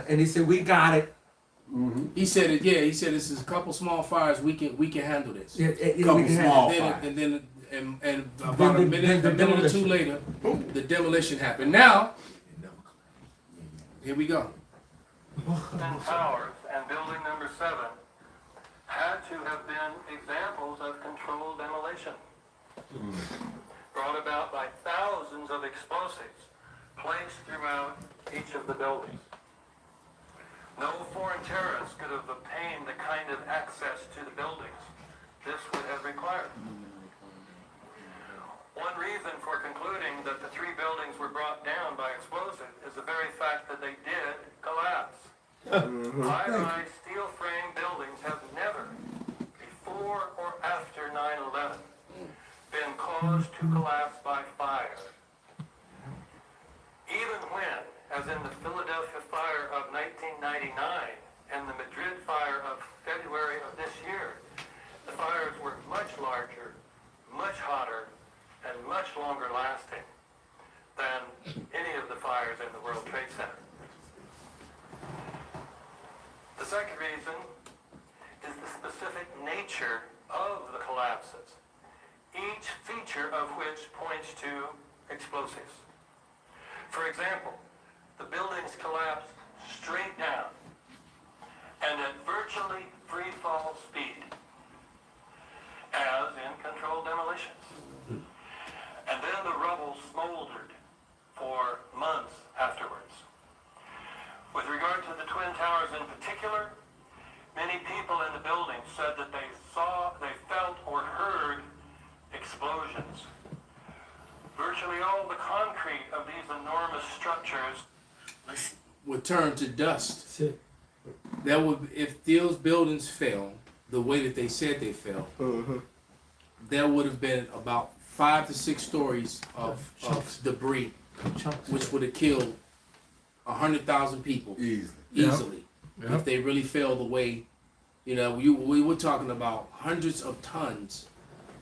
And he said, "We got it." He said it. Yeah, he said this is a couple small fires. We can handle this. Couple small fires. And about a minute or two later, the demolition happened. Now, here we go. Towers and building number 7 had to have been examples of controlled demolition, brought about by thousands of explosives placed throughout each of the buildings. No foreign terrorists could have obtained the kind of access to the buildings this would have required. One reason for concluding that the 3 buildings were brought down by explosive is the very fact that they did collapse. High-rise steel frame buildings have never, before or after exposed to collapse by fire. Even when, as in the Philadelphia fire of 1999 and the Madrid fire of February of this year, the fires were much larger, much hotter, and much longer lasting than any of the fires in the World Trade Center. The second reason is the specific nature of the collapses, each feature of which points to explosives. For example, the buildings collapsed straight down and at virtually free fall speed, as in controlled demolitions. And then the rubble smoldered for months afterwards. With regard to the Twin Towers in particular, many people in the building said that they felt or heard explosions. Virtually all the concrete of these enormous structures would turn to dust. That would, if those buildings fell the way that they said they fell, there would have been about 5 to 6 stories of debris, which would have killed 100,000 people easily. Yep. If they really fell the way, we were talking about hundreds of tons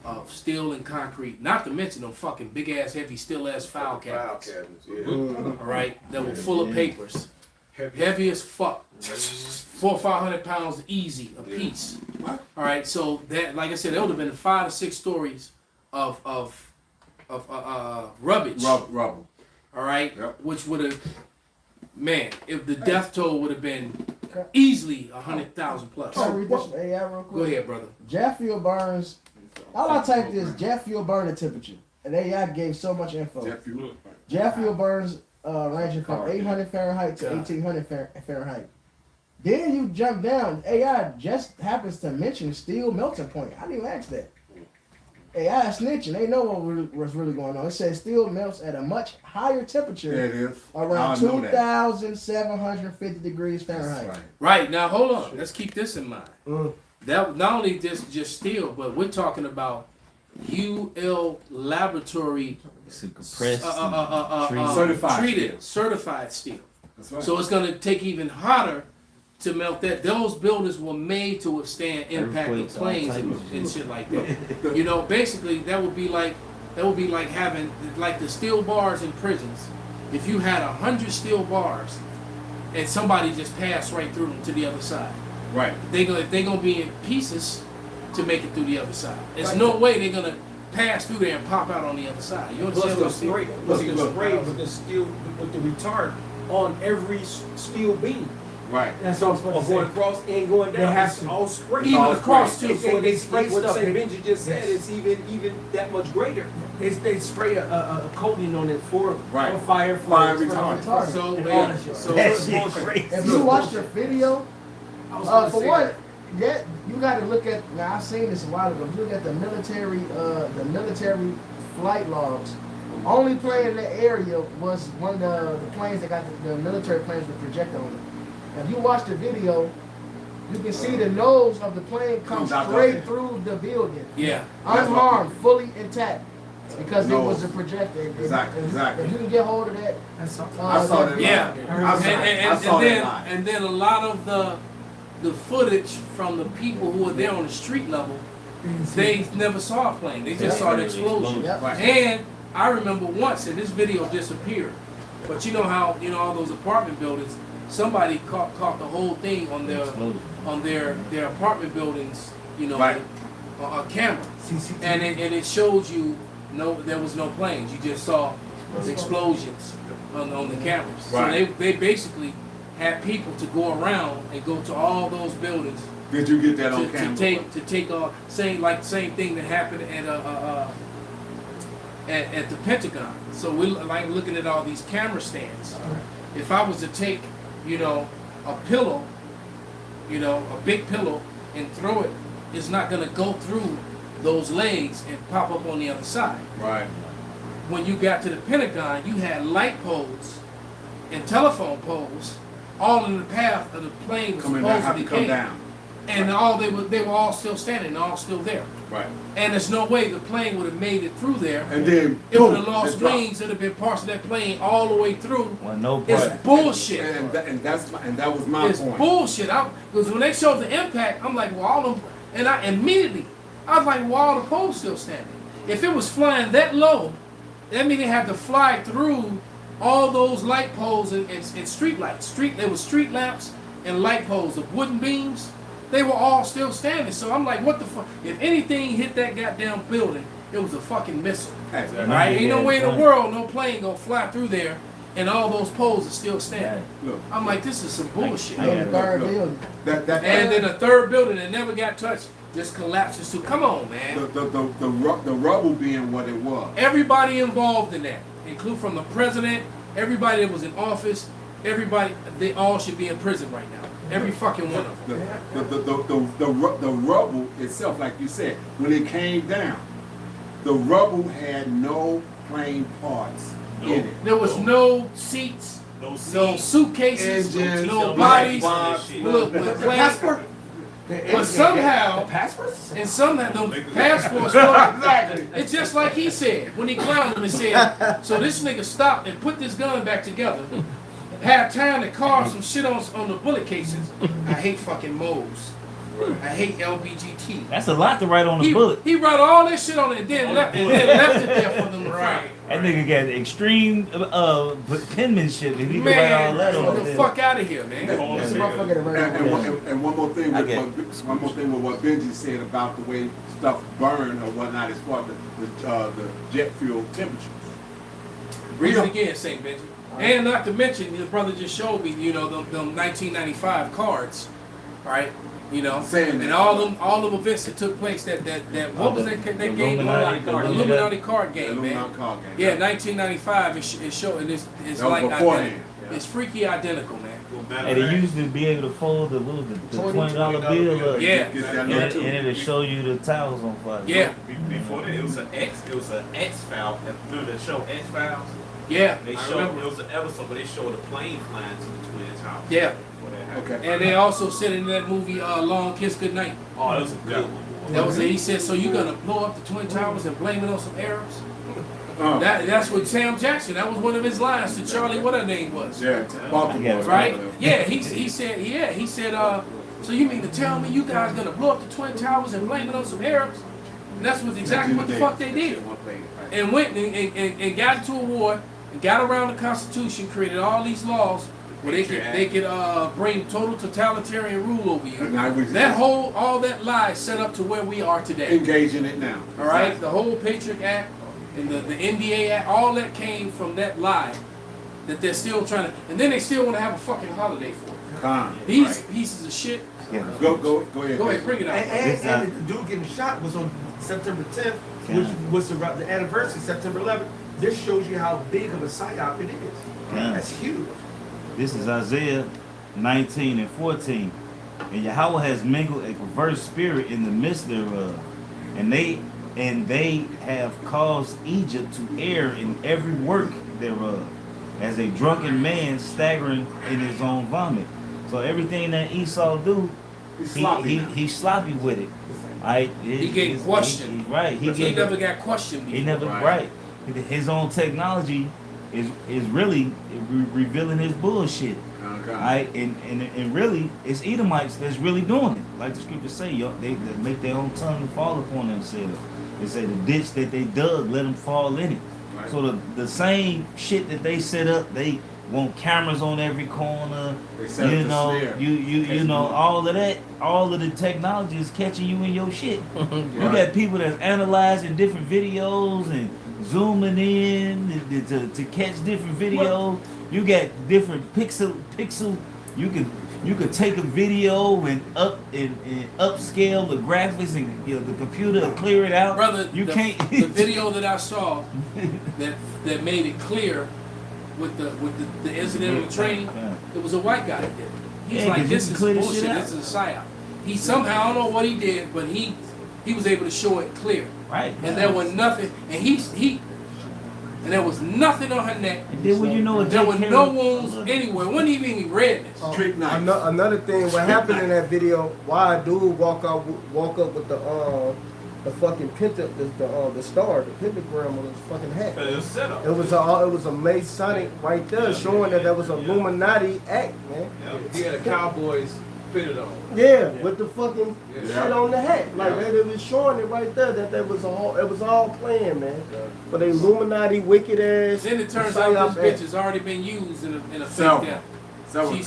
of steel and concrete, not to mention them fucking big ass, heavy steel ass file cabinets. All right, that were full of papers, heavy as fuck, 400 or 500 pounds easy a piece. All right, so that, like I said, there would have been 5 to 6 stories of rubbish. Rubble. All right, which would have, man, if the death toll would have been easily 100,000 plus. Can I read this from AI real quick? Go ahead, brother. Jet fuel burns. All I typed is jet fuel burning temperature, and AI gave so much info. Jet fuel burns ranging from 800 Fahrenheit to 1800 Fahrenheit. Then you jump down. AI just happens to mention steel melting point. I didn't even ask that. AI is snitching. They know what's really going on. It says steel melts at a much higher temperature. Yeah, it is. Around 2,750 degrees Fahrenheit. Right, now hold on. Let's keep this in mind. That not only this just steel, but we're talking about UL laboratory certified steel. That's right. So it's going to take even hotter to melt that. Those buildings were made to withstand impact of planes and shit like that. Basically that would be like having like the steel bars in prisons. If you had 100 steel bars and somebody just passed right through them to the other side. Right. If they're gonna be in pieces to make it through the other side. There's no way they're gonna pass through there and pop out on the other side. You understand what I'm saying? Plus the spray with the steel, with the retard on every steel beam. Right. That's all going across and going down. They have It's to. all spray. Even across too. So they spray what Benji just said. It's even that much greater. They spray a coating on it for fire retardant. So If you watch the video, for one, you got to look at. Now I seen this a while ago. Look at the military flight logs. Only plane in that area was one of the planes that got the military planes with projector on it. If you watch the video, you can see the nose of the plane come straight through the building. Yeah. Unharmed, fully intact. Because it was a projector. Exactly. If you can get hold of that. I saw that. Yeah. I And then a lot of the footage from the people who were there on the street level, they never saw a plane. They just saw the explosion. Yep. And I remember once, and this video disappeared, but you know how all those apartment buildings, somebody caught the whole thing on their apartment buildings, on camera, and it showed you there was no planes. You just saw explosions on the cameras. Right. So they basically had people to go around and go to all those buildings. Did you get that on camera? To take same thing that happened at the Pentagon. So we're like looking at all these camera stands. If I was to take, a pillow, a big pillow, and throw it, it's not going to go through those legs and pop up on the other side. Right. When you got to the Pentagon, you had light poles and telephone poles all in the path of the plane was supposed to come down. And they were all still standing, all still there. Right. And there's no way the plane would have made it through there. And then It would have boom, lost it dropped. wings. It'd have been parts of that plane all the way through. Well, no It's part. bullshit. And that was my It's point. bullshit. Because when they showed the impact, I'm like, well, all them, and I immediately, I was like, well, all the poles still standing. If it was flying that low, that means they had to fly through all those light poles and street lights. There was street lamps and light poles, the wooden beams. They were all still standing. So I'm like, what the fuck? If anything hit that goddamn building, it was a fucking missile. Right? Ain't no way in the world no plane gonna fly through there and all those poles are still standing. Look, I'm like, this is some bullshit. I got The third building. that And then a third building that never got touched just collapses too. Come on, man. the rubble being what it was. Everybody involved in that, including from the president, everybody that was in office, everybody, they all should be in prison right now. Every fucking one of them. The rubble itself, like you said, when it came down, the rubble had no plane parts in it. There was no seats, No no suitcases, Engines, no no bodies. box, Look, The with passport? But somehow, The passports? and somehow, the passports, exactly. It's just like he said when he clowned him and said, so this nigga stopped and put this gun back together, had time to carve some shit on the bullet cases. I hate fucking moles. I hate LBGT. That's a lot to write on the bullet. He wrote all this shit on it and then left it there for them to find. That nigga got extreme penmanship. If he could write all Man, that get on the there. fuck out of here, man. This motherfucker that ran And one more thing I with get it. one more thing with what Benji said about the way stuff burn or whatnot as far as the jet fuel temperatures. Read it again, St. Benji. And not to mention, the brother just showed me, you know, them 1995 cards, right? You know, Saying and that. all them events that took place that what was that game? Illuminati card game, man. Illuminati card game. Yeah, 1995. It showed, and it's That was like beforehand. identical. It's freaky identical, man. And they used to be able to fold the $20 bill up. Yeah. And it'll show you the towels on fire. Yeah, Before that, it was an X file. Remember the show X Files? yeah. They I showed remember. it was an episode, but they showed a plane flying to the Twin Towers. Yeah. Before that happened. Okay. And they also said in that movie, Long Kiss Goodnight. Oh, that was a good one. That was it. He said, so you're gonna blow up the Twin Towers and blame it on some Arabs? Oh. That's what Sam Jackson. That was one of his lines to Charlie. What her name was? Yeah, Baltimore. Right? Yeah. He said. Yeah. He said. So you mean to tell me you guys gonna blow up the Twin Towers and blame it on some Arabs? And that's what exactly what the fuck they did. And went and got into a war and got around the Constitution, created all these laws where they could bring total totalitarian rule over you. That all that lie set up to where we are today. Engage in it now. All right, the whole Patriot Act and the NDA Act, all that came from that lie that they're still trying to, and then they still want to have a fucking holiday for it. Con. These pieces of shit. Go ahead. Go ahead, bring it out. And the dude getting shot was on September 10th, which was the anniversary, September 11th. This shows you how big of a psyop it is. Yeah. That's huge. This is Isaiah 19 and 14. And Yahweh has mingled a perverse spirit in the midst thereof. And they have caused Egypt to err in every work thereof, as a drunken man staggering in his own vomit. So everything that Esau do, he's sloppy with it. He get questioned. Right. He never got questioned before. He never right. His own technology is really revealing his bullshit. And really, it's Edomites that's really doing it. Like the scriptures say, they make their own tongue fall upon themselves. They say the ditch that they dug, let them fall in it. Right. So the same shit that they set up, they want cameras on every corner. You know, all of that, all of the technology is catching you in your shit. You got people that's analyzing different videos and zooming in to catch different videos. You got different pixel. You could take a video and upscale the graphics and the computer will clear it out. Brother, you can't. The video that I saw that made it clear with the incident on the train, it was a white guy that did it. He's like, this is bullshit. This is a psyop. He somehow, I don't know what he did, but he was able to show it clear. Right. And there was nothing. And there was nothing on her neck. And then when you know there were no wounds anywhere. It wasn't even any redness. Another thing, what happened in that video? Why a dude walk up with the fucking the star, the pentagram on his fucking hat. It was set up. It was a Masonic right there, showing that there was a Illuminati act, man. He had a Cowboys fitted on. Yeah, with the fucking Yeah. shit on the hat, like it was showing it right there that it was all planned, man. For the Illuminati wicked ass. Then it turns out this bitch has already been used in a fake death. She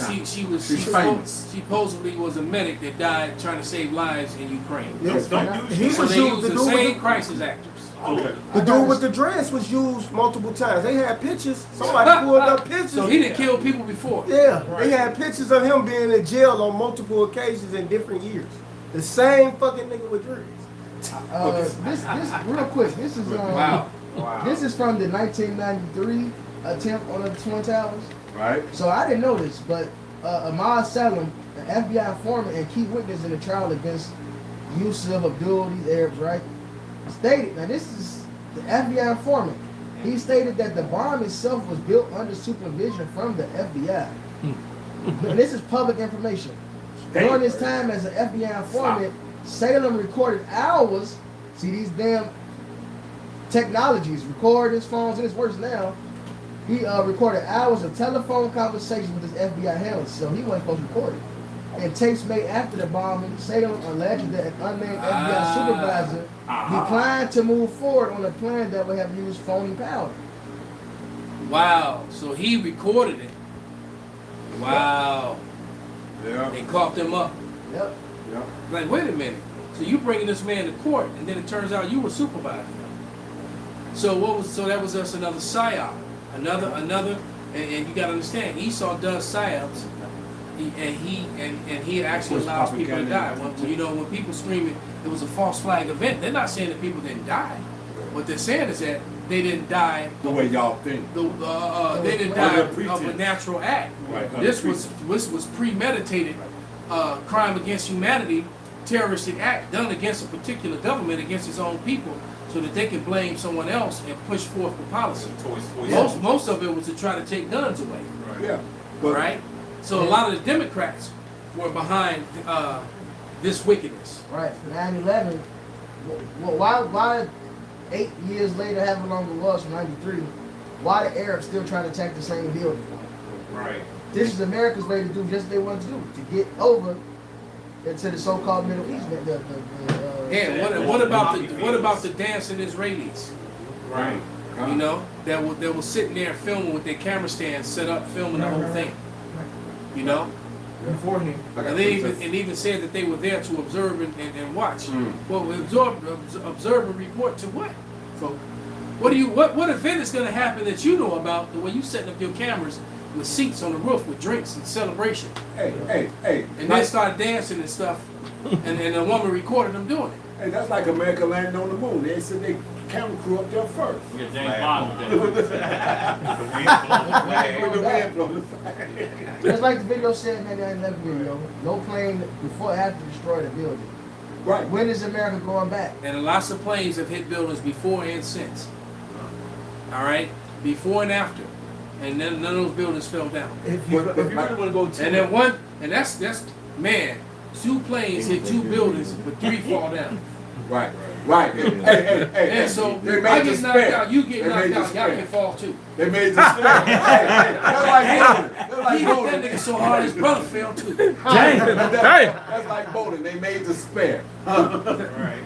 supposedly was a medic that died trying to save lives in Ukraine. Yes, He was used the same crisis actors. Okay. The dude with the dress was used multiple times. They had pictures. Somebody pulled up pictures. So he didn't kill people before. Yeah, they had pictures of him being in jail on multiple occasions in different years. The same fucking nigga with dreads. This real quick. This is Wow. This is from the 1993 attempt on the Twin Towers. Right. So I didn't know this, but Ahmad Salem, an FBI informant and key witness in the trial against Yusuf Abdul, these Arabs, right, stated, now this is the FBI informant, he stated that the bomb itself was built under supervision from the FBI. And this is public information. During his time as an FBI informant, Salem recorded hours, see these damn technologies, record his phones, and it's worse now. He recorded hours of telephone conversations with his FBI handlers, so he wasn't supposed to record it. And tapes made after the bombing, Salem alleged that an unnamed FBI supervisor declined to move forward on a plan that would have used phony powder. Wow. So he recorded it. Wow. Yeah. And caught them up. Yep. Yeah. Like, wait a minute. So you bringing this man to court, and then it turns out you were supervising him. So that was just another psyop. Another, and you gotta understand, Esau does psyops, and he actually allows people to die. When people screaming it was a false flag event, they're not saying that people didn't die. What they're saying is that they didn't die the way y'all think. They didn't die of a natural act. Right. This was premeditated crime against humanity, terroristic act done against a particular government, against its own people, so that they can blame someone else and push forth the policy. Most of it was to try to take guns away. Right. Yeah. Right? So a lot of the Democrats were behind this wickedness. Right. 9/11. Why 8 years later, however long it was from 93, why the Arabs still trying to attack the same building? Right. This is America's way to do just what they want to do, to get over into the so-called Middle East. What about the dancing Israelis? Right. You know, that was sitting there filming with their camera stands set up, filming the whole thing. You know? Beforehand. And they even said that they were there to observe and watch. Well, observe and report to what? So, what event is going to happen that you know about the way you setting up your cameras with seats on the roof with drinks and celebration? Hey. And they started dancing and stuff, and a woman recorded them doing it. Hey, that's like America landing on the moon. They said they camera crew up there first. Yeah, James Bond. The wind blowing the flag. Just like the video said, man, that 9/11 video, no plane before or after destroyed a building. Right. When is America going back? And lots of planes have hit buildings before and since. All right, before and after, and then none of those buildings fell down. If you really want to go to And then that's man, 2 planes hit 2 buildings, but 3 fall down. Right. And Hey, so they I made get the knocked spare. out, you get They knocked made the out, y'all spare. can fall too. They made the spare. That's like bowling. He hit that nigga so hard his brother fell too. That's like bowling. They made the spare. Right.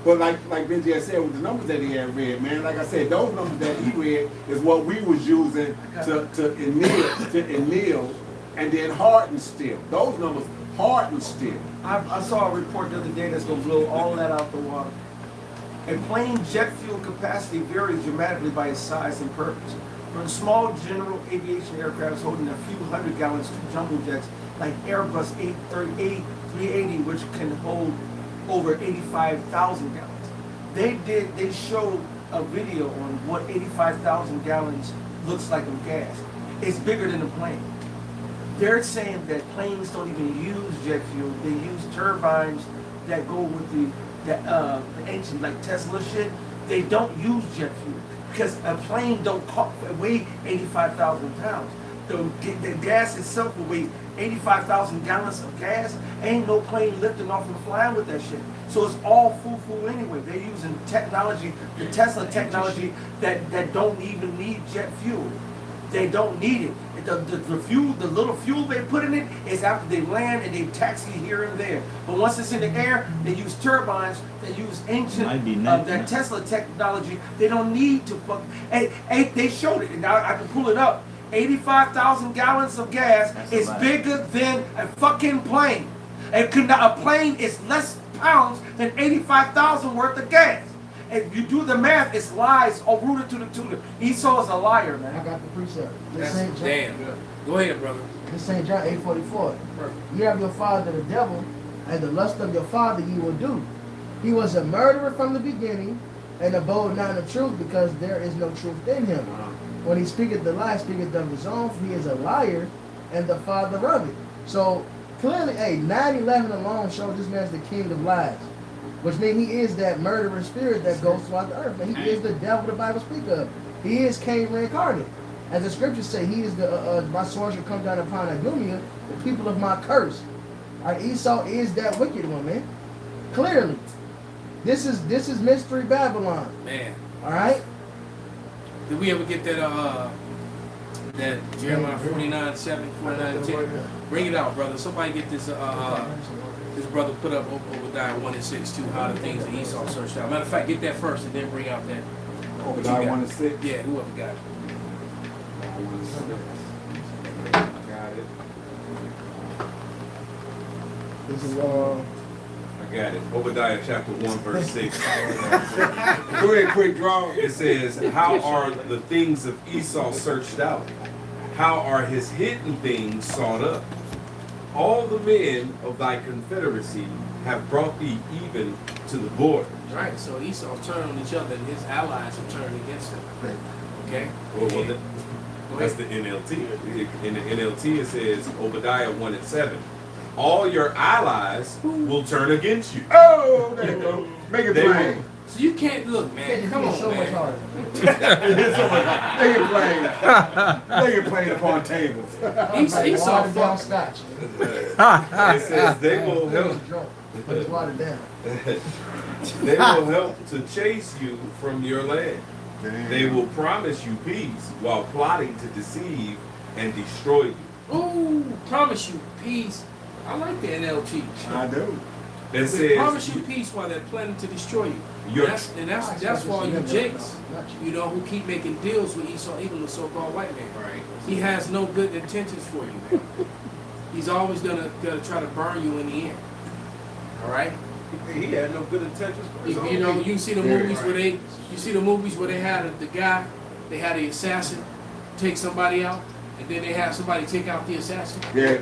But like Benji had said with the numbers that he had read, man, like I said, those numbers that he read is what we was using to anneal and then harden steel. Those numbers harden steel. I saw a report the other day that's going to blow all that out the water. A plane jet fuel capacity varies dramatically by its size and purpose. From small general aviation aircrafts holding a few hundred gallons to jumbo jets like Airbus 380, which can hold over 85,000 gallons. They showed a video on what 85,000 gallons looks like of gas. It's bigger than a plane. They're saying that planes don't even use jet fuel. They use turbines that go with the ancient, like Tesla shit. They don't use jet fuel because a plane don't weigh 85,000 pounds. the gas itself will weigh 85,000 gallons of gas. Ain't no plane lifting off and flying with that shit. So it's all foo-foo anyway. They're using technology, the Tesla technology, that don't even need jet fuel. They don't need it. The fuel, the little fuel they put in it is after they land and they taxi here and there. But once it's in the air, they use turbines, they use ancient, that Tesla technology. They don't need to fuck. Hey, they showed it, and I can pull it up. 85,000 gallons of gas is bigger than a fucking plane. A plane is less pounds than 85,000 worth of gas. If you do the math, it's lies all rooted to the tutor. Esau is a liar, man. I got the precept. Damn. Go ahead, brother. This St. John 8:44. You have your father the devil, and the lust of your father you will do. He was a murderer from the beginning, and abode not in the truth, because there is no truth in him. When he speaketh the lie, speaketh of his own, for he is a liar, and the father of it. So clearly, 9/11 alone shows this man's the king of lies. Which means he is that murderous spirit that goes throughout the earth. And he is the devil the Bible speaks of. He is Cain reincarnate. As the scriptures say, he is the my sword shall come down upon Idumea, the people of my curse. Esau is that wicked one, man. Clearly. This is mystery Babylon. Man. Alright? Did we ever get that Jeremiah 49:7, 49:10? Bring it out, brother. Somebody get this this brother put up Obadiah 1:6 too, how the things of Esau searched out. Matter of fact, get that first and then bring out that. Obadiah 1:6? Yeah, whoever got it. I got it. This is I got it. Obadiah chapter 1 verse 6. Go ahead, quick draw. It says, how are the things of Esau searched out? How are his hidden things sought up? All the men of thy confederacy have brought thee even to the border. Right, so Esau turned on each other and his allies have turned against him. Okay? Well, that's the NLT. In the NLT it says, Obadiah 1:7. All your allies will turn against you. Oh, there you go. Make it plain. So you can't look, man. Come on, so man. much harder. Make it plain upon tables. Esau watered down scotch. It says they will help. But it's watered down. They will help to chase you from your land. They will promise you peace while plotting to deceive and destroy you. Ooh, promise you peace. I like the NLT. I do. That They promise says you peace while they're planning to destroy you. Your- That's for all you jakes, you know, who keep making deals with Esau, even the so-called white man. Right. He has no good intentions for you, man. He's always gonna try to burn you in the end. All right. He had no good intentions for his own You know, people. you see the movies where they had the guy, they had the assassin take somebody out, and then they have somebody take out the assassin. Yeah.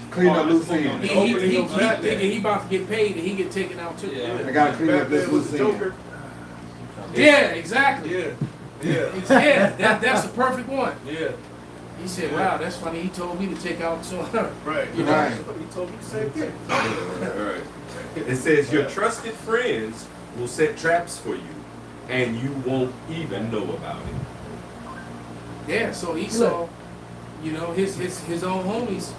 Clean up loose ends. He about to get paid and he get taken out too. Yeah. I gotta clean up this loose end. Yeah, exactly. Yeah. That's the perfect one. Yeah. He said, "Wow, that's funny. He told me to take out so." Right. You know, Right. He told me the same thing. Alright. It says your trusted friends will set traps for you, and you won't even know about it. yeah. So Esau, you know, his own homies,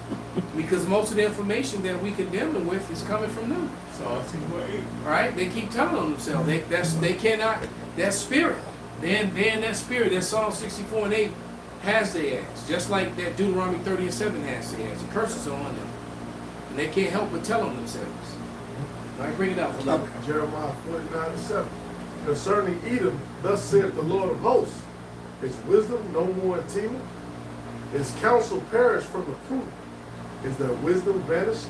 because most of the information that we condemn them with is coming from them. So, all right, they keep telling on themselves. They cannot. That spirit, then that spirit, that Psalm 64:8 has their ass, just like that Deuteronomy 30:7 has their ass. The curses are on them, and they can't help but tell on themselves. All right, bring it out, beloved. Jeremiah 49:7. Concerning Edom, thus saith the Lord of hosts, is wisdom no more in Tema? Is counsel perished from the fruit? Is their wisdom vanished?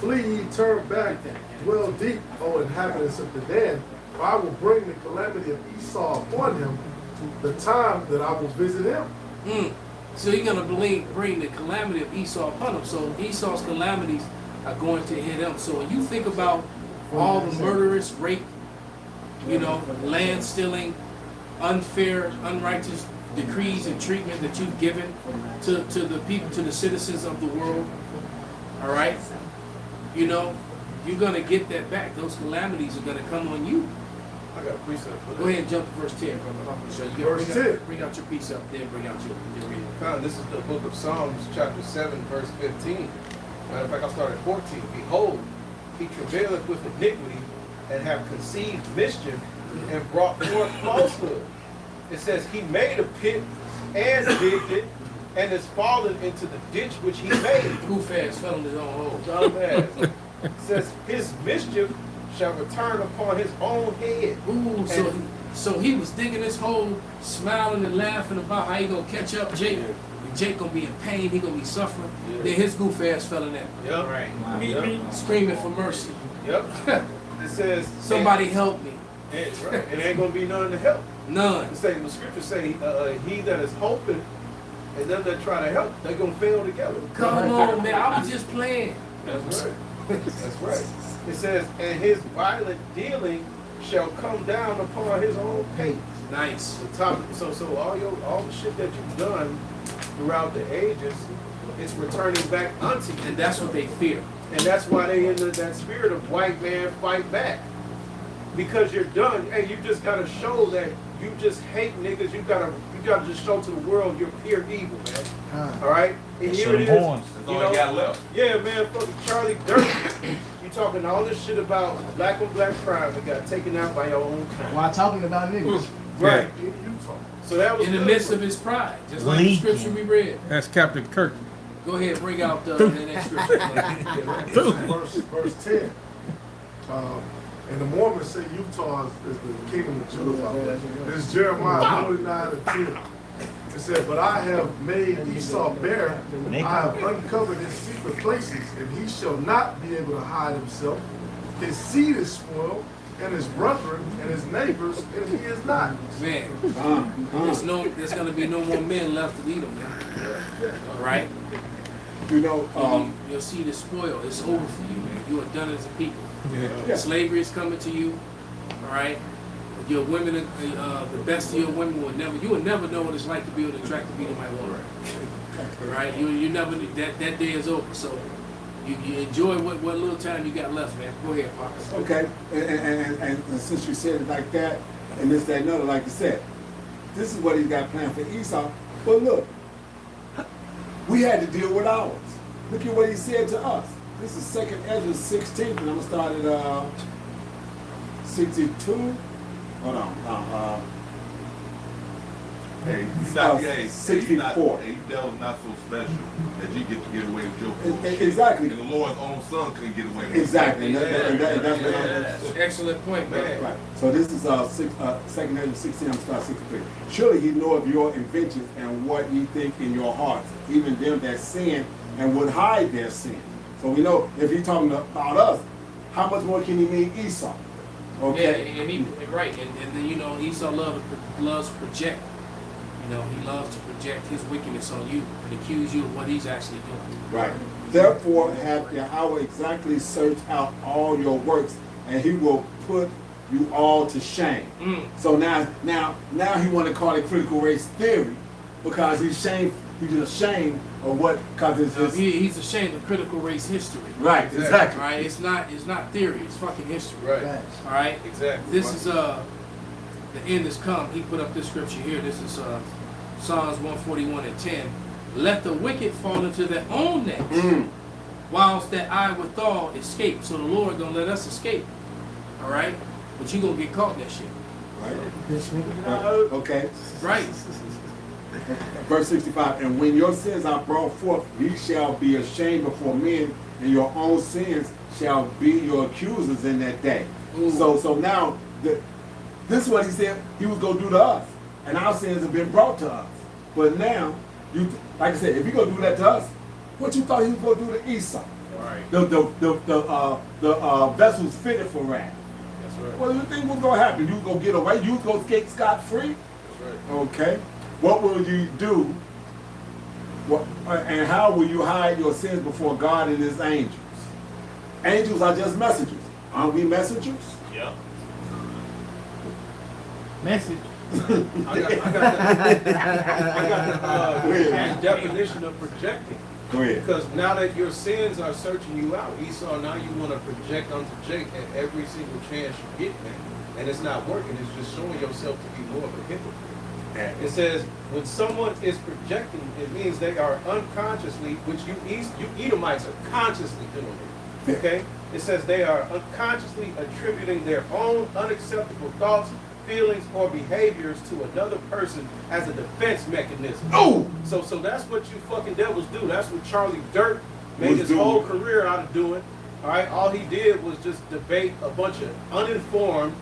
Flee ye, turn back, dwell deep, O inhabitants of the dead, for I will bring the calamity of Esau upon him, the time that I will visit him. So you're gonna bring the calamity of Esau upon him. So Esau's calamities are going to hit him. So when you think about all the murderous, rape, you know, land stealing, unfair, unrighteous decrees and treatment that you've given to the people, to the citizens of the world, all right, you know, you're gonna get that back. Those calamities are gonna come on you. I got a precept. Go ahead and jump to verse 10, brother. I'm going to show you. Verse 10. Bring out your precept, then bring out your reading. This is the book of Psalms, chapter 7, verse 15. Matter of fact, I'll start at 14. Behold, he travaileth with iniquity, and have conceived mischief, and brought forth falsehood. It says, he made a pit, and digged it, and is fallen into the ditch which he made. Who fast fell in his own hole? Dumbass. It says, his mischief shall return upon his own head. Ooh, so he was digging his hole, smiling and laughing about how he gonna catch up Jake. And Jake gonna be in pain, he gonna be suffering. Yeah. Then his goof ass fell in that. Yep. Right. Yep. Screaming for mercy. Yep. It says, Somebody help me. Right. It ain't gonna be none to help. None. The scriptures say, he that is hoping and them that try to help, they're gonna fail together. Come on, man. I was just playing. That's right. That's right. It says, and his violent dealing shall come down upon his own pate. Nice. The top. So all the shit that you've done throughout the ages, it's returning back unto you. And that's what they fear. And that's why they in that spirit of white man fight back. Because you're done. Hey, you just gotta show that you just hate niggas. You gotta just show to the world you're pure evil, man. All right. And here it is. That's all you got left. Yeah, man. Fucking Charlie Dirt. You talking all this shit about black on black crime that got taken out by your own kind. While talking about niggas. Right. In Utah. So that was in the good. midst of his pride, just like the scripture we read. That's Captain Kirk. Go ahead, bring out the next scripture. verse 10. And the Mormons say Utah is the kingdom of Judah. This is Jeremiah 49 and 10. It said, but I have made Esau bare, I have uncovered his secret places, and he shall not be able to hide himself. His seed is spoiled, and his brethren and his neighbors, and he is not. Man, there's gonna be no more men left to lead them now. All right? You know, your seed is spoiled. It's over for you, man. You are done as a people. Yeah. Slavery is coming to you. All right? Your women, the best of your women you will never know what it's like to be with an attractive female woman. All right? You never, that day is over. So you enjoy what little time you got left, man. Go ahead, Pops. Okay, and since you said it like that, and this, that, another, like you said, this is what he's got planned for Esau. But look, we had to deal with ours. Look at what he said to us. This is 2nd Ezra 16, and I'm going to start at 62. Hold on. Hey, you not, 64. Hey, you devil's not so special that you get to get away with your bullshit. Exactly. And the Lord's own son couldn't get away with Exactly. it. That's Excellent point, man. right. So this is 2nd Ezra 16, I'm going to start 63. Surely he knoweth your inventions and what ye think in your hearts, even them that sin and would hide their sin. So we know if he's talking about us, how much more can he mean Esau? Okay. Yeah, and he right, and then Esau loves to project. He loves to project his wickedness on you and accuse you of what he's actually doing. Right. Therefore hath Yahweh exactly searched out all your works, and he will put you all to shame. So now he want to call it critical race theory because he's ashamed of what, because he's ashamed of critical race history. Right, exactly. Right, it's not theory, it's fucking history. Right. All right. Exactly. This is the end has come. He put up this scripture here. This is Psalms 141 and 10. Let the wicked fall into their own nets, whilst that I withal escape. So the Lord gonna let us escape. All right, but you gonna get caught in that shit. Right. Okay. Right. Verse 65, and when your sins are brought forth, ye shall be ashamed before men, and your own sins shall be your accusers in that day. So now, this is what he said he was going to do to us, and our sins have been brought to us. But now, like I said, if you're going to do that to us, what you thought he was going to do to Esau? Right. The vessels fitted for wrath. That's right. What do you think was going to happen? You was going to get away? You was going to escape scot-free? That's right. Okay. What will you do? And how will you hide your sins before God and his angels? Angels are just messengers. Aren't we messengers? Yeah. Message. I got the definition of projecting. Go ahead. Because now that your sins are searching you out, Esau, now you want to project onto Jake at every single chance you get, man. and it's not working. It's just showing yourself to be more of a hypocrite. It says when someone is projecting, it means they are unconsciously, which you Edomites are consciously doing it. Okay? It says they are unconsciously attributing their own unacceptable thoughts, feelings, or behaviors to another person as a defense mechanism. Oh! So that's what you fucking devils do. That's what Charlie Dirt made his whole career out of doing. All right? All he did was just debate a bunch of uninformed,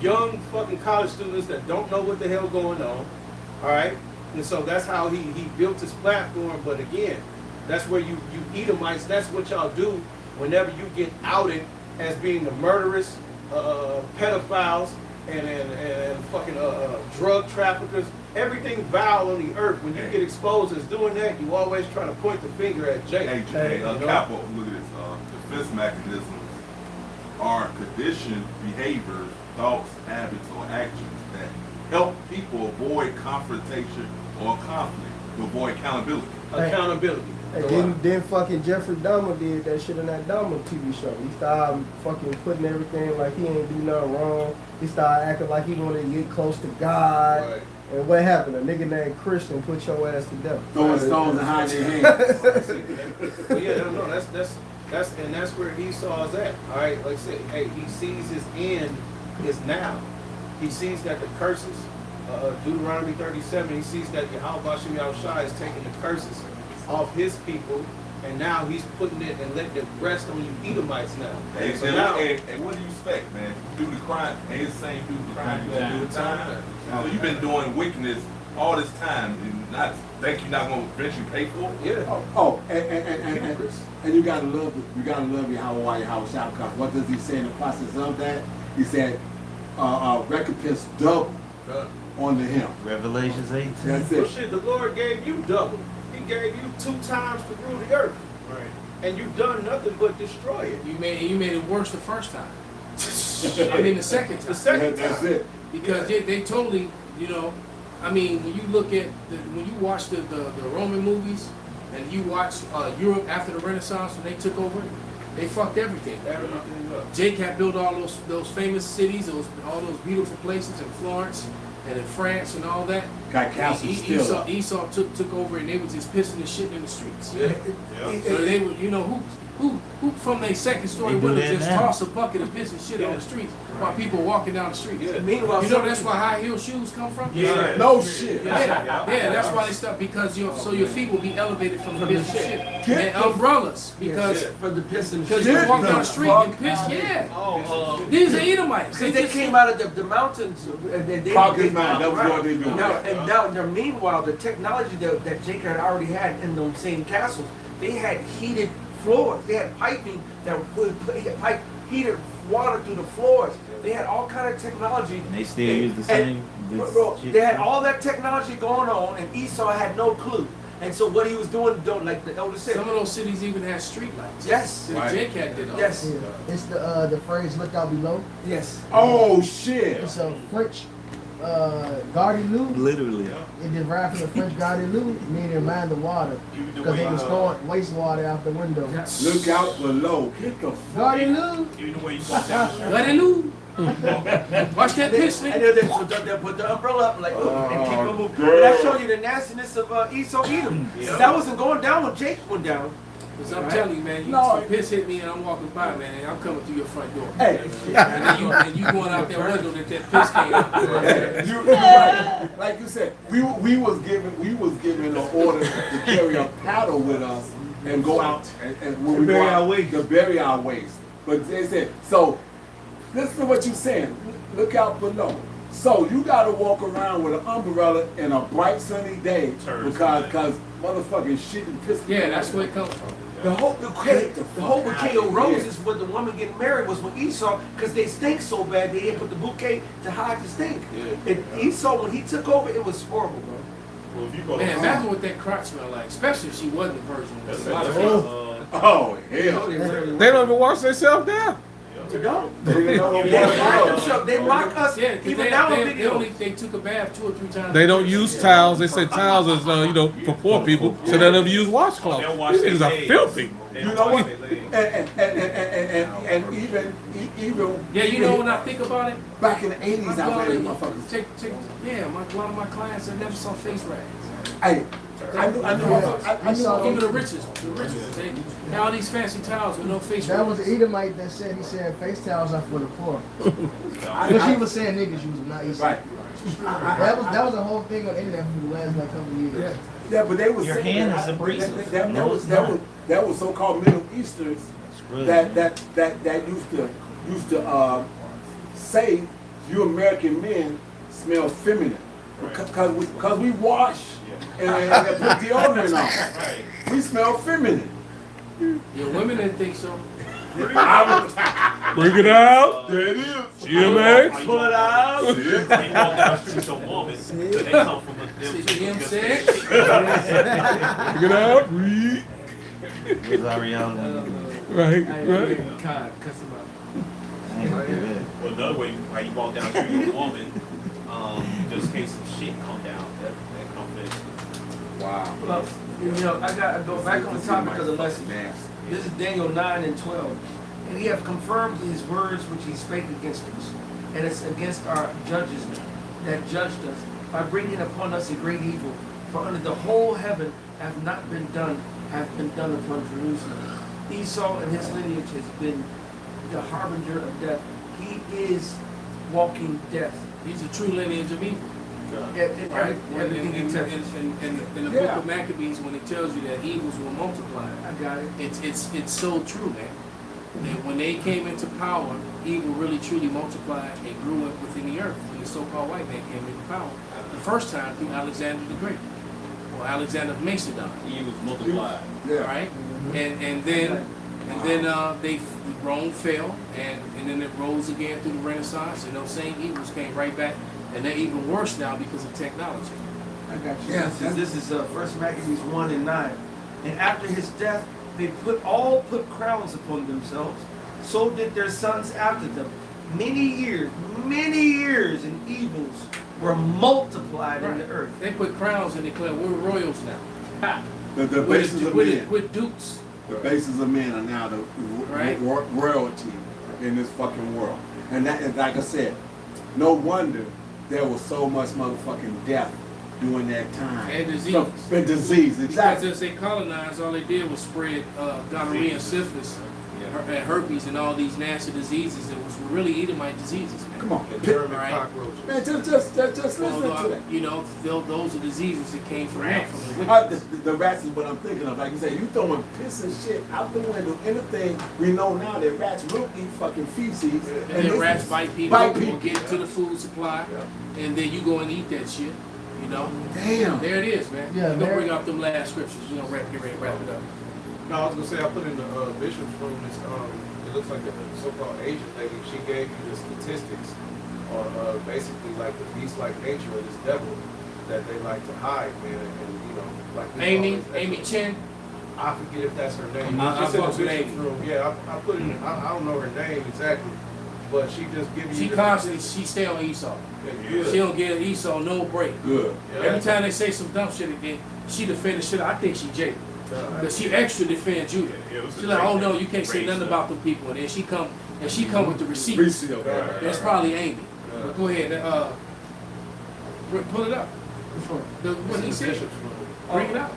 young fucking college students that don't know what the hell going on. All right? And so that's how he built his platform. But again, that's where you Edomites, that's what y'all do whenever you get outed as being the murderous, pedophiles, and fucking drug traffickers, everything vile on the earth. When you get exposed as doing that, you always try to point the finger at Jake. Hey, Capo, look at this. Defense mechanisms are conditioned behaviors, thoughts, habits, or actions that help people avoid confrontation or conflict, to avoid accountability. Accountability. And then fucking Jeffrey Dahmer did that shit on that Dahmer TV show. He started fucking putting everything like he ain't do nothing wrong. He started acting like he wanted to get close to God. Right. And what happened? A nigga named Christian put your ass to death. Throwing stones behind their hands. Well, yeah, no, that's where Esau is at. All right, like I said, hey, he sees his end is now. He sees that the curses, Deuteronomy 37, he sees that Yahweh Bashim Yahushua is taking the curses off his people, and now he's putting it and letting it rest on you Edomites now. Hey, so now, and what do you expect, man? Do the crime, ain't the same do the crime, you gonna do the time. So you've been doing wickedness all this time, and not think you're not gonna eventually pay for it? Yeah. And you gotta love Yahweh Yahushua, because what does he say in the process of that? He said, recompense double onto him. Revelations 18. That's well, it. shit, the Lord gave you double. He gave you 2 times to rule the earth. Right. And you've done nothing but destroy it. You made it worse the first time. I mean the second time. The second time. That's it. Because they totally, I mean, when you look at, when you watch the Roman movies, and you watch Europe after the Renaissance when they took over, they fucked everything. Everything up. Jake had built all those famous cities, all those beautiful places in Florence and in France and all that. Got castles still. Esau took over, and they was just pissing and shit in the streets. Yeah. So they would, who from their second story They do would that just now. toss a bucket of piss and shit on the streets while people walking down the street? Yeah. Meanwhile, You know that's where high heel shoes come from? Yeah. No shit. Yeah, that's why they stuff, because your feet will be elevated from the piss and shit. And umbrellas, because for the piss and you shit. walk down the street and piss, These are Edomites. See, they came out of the mountains. They Caucasus Mountain, that was what they do. Now, meanwhile, the technology that Jacob had already had in those same castles, they had heated floors. They had piping that would pipe heated water through the floors. They had all kind of technology. And they still use the same. Shit. They had all that technology going on, and Esau had no clue. And so what he was doing, like the elder said, Some of those cities even had street lights. yes, Right. Jake had did all yes, that. It's the phrase "look out below." yes. Oh shit. It's a French garde-loup. Literally. It derived from the French garde-loup, meaning mind the water, because they was throwing wastewater out the window. Look out below. Hit the Garde-loup. Even the way you go down. Let it loose. Watch that piss, And nigga. they'll put the umbrella up like, and keep it moving. girl. That showed you the nastiness of Esau Edom. That wasn't going down when Jake went down. Because I'm telling you, man, No. piss hit me and I'm walking by, man, and I'm coming through your front door. Hey. And you going out that window that piss came out. You like you said, we was given an order to carry a paddle with us and go out and when we bury go out, our waste. to bury our waste. But they said, so listen to what you're saying. Look out below. So you gotta walk around with an umbrella in a bright sunny day because motherfucking shit and piss. Yeah, that's where it comes from. The whole bouquet of roses when the woman getting married was with Esau, because they stink so bad they didn't put the bouquet to hide the stink. And Esau, when he took over, it was horrible, bro. Well, if you go Man, to imagine what that crotch smelled like, especially if she wasn't a virgin. that's A lot of it. Oh hell. They don't even wash themselves down. They don't. They don't They wash mock towels. themselves. They mock us. Yeah, because Even they, now on they video. only they took a bath 2 or 3 times. They don't use towels. They say towels is for poor people, so they never use washcloths. They'll wash These their niggas are legs. filthy. They You don't know wash what? their legs. And even Yeah, you know when I think about it, back in the 80s, I read a motherfuckers. a lot of my clients have never saw face rags. Hey, I knew Even the richest, they had all these fancy towels with no face That rags. was the Edomite that said, he said face towels are for the poor. Which he was saying niggas use them, not Esau. Right. That was the whole thing on the internet for the last like couple of years. Yeah, but they was Your saying hand that- is abrasive. That No, was it's not. that was so-called Middle Easterns really that used to say you American men smell feminine because we wash and put deodorant on. We smell feminine. Yeah, women didn't think so. Bring it out. There it is. GMX. Pull it out. They walk down the street with a woman, but they come from a CM6. Bring it out. Read. Where's Ariana? Right. God, cuss him out. I ain't gonna do that. Well, another way, how you walk down the street with a woman, just in case some shit come down, that comes in. Wow. Well, I got to go back on the topic of the lesson. This is Daniel 9 and 12. And he hath confirmed his words which he spake against us. And it's against our judges that judged us by bringing upon us a great evil. For under the whole heaven hath been done upon Jerusalem. Esau and his lineage has been the harbinger of death. He is walking death. He's a true lineage of evil. Right? In the book of Maccabees, when it tells you that evils will multiply, I got it. It's so true, man. And when they came into power, evil really truly multiplied and grew up within the earth. When the so-called white man came into power, the first time through Alexander the Great, or Alexander of Macedon. Evils multiplied. Yeah. Right? And then Rome fell, and then it rose again through the Renaissance, and those same evils came right back, and they're even worse now because of technology. I got you. Yeah, This is First Maccabees 1 and 9. And after his death, they put crowns upon themselves. So did their sons after them. Many years, and evils were multiplied in the earth. They put crowns and declare we're royals now. Ha! The bases of men. With dukes. The bases of men are now the royalty in this fucking world. And that is, like I said, no wonder there was so much motherfucking death during that time. And disease. And disease, exactly. Because as they colonized, all they did was spread gonorrhea and syphilis and herpes and all these nasty diseases. It was really Edomite diseases. Man. Come on. Right? Man, just listen Although, to that. you know, those are diseases that came from them, from the wicked. The rats is what I'm thinking of. Like you say, you throwing piss and shit out the window. Anything we know now that rats will eat fucking feces. And then rats bite people, get to the food supply, and then you go and eat that shit. You know? Damn. There it is, man. Yeah, Don't bring up them last scriptures. You know, get ready to wrap it up. No, I was gonna say I put in the bishop's room this it looks like a so-called Asian lady. She gave you the statistics on basically like the beast-like nature of this devil that they like to hide, man, and like Amy Chen. I forget if that's her name. I It's in the fucks with bishop's Amy. room. Yeah, I put it. I don't know her name exactly, but she just gives you. She constantly she stay on Esau. Yeah, She don't give Esau no break. Good. Yeah. Every time they say some dumb shit again, she defend the shit. I think she Jada. But she extra defend Judah. She's like, oh no, you can't say nothing about them people. And then she come with the receipts. That's probably Amy. But go ahead, pull it up. What he said. Bring it out.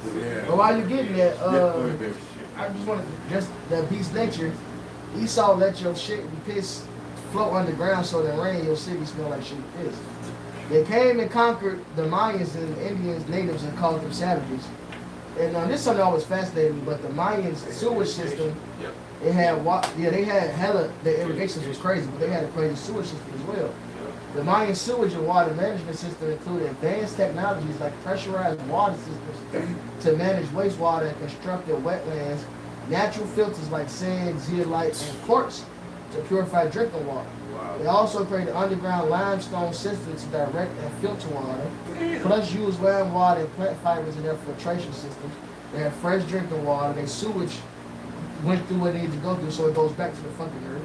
But while you're getting that, I just want to, just that beast nature, Esau let your shit and piss float underground so that rain your city smell like shit and piss. They came and conquered the Mayans and the Indians, natives, and called them savages. And this is something that always fascinated me, but the Mayans sewage system, they had they had hella, the irrigations was crazy, but they had a crazy sewage system as well. The Mayan sewage and water management system included advanced technologies like pressurized water systems to manage wastewater and constructed wetlands, natural filters like sand, zeolite, and quartz to purify drinking water. They also created underground limestone systems to direct and filter water, plus used land water and plant fibers in their filtration systems. They had fresh drinking water. Their sewage went through what they needed to go through, so it goes back to the fucking earth.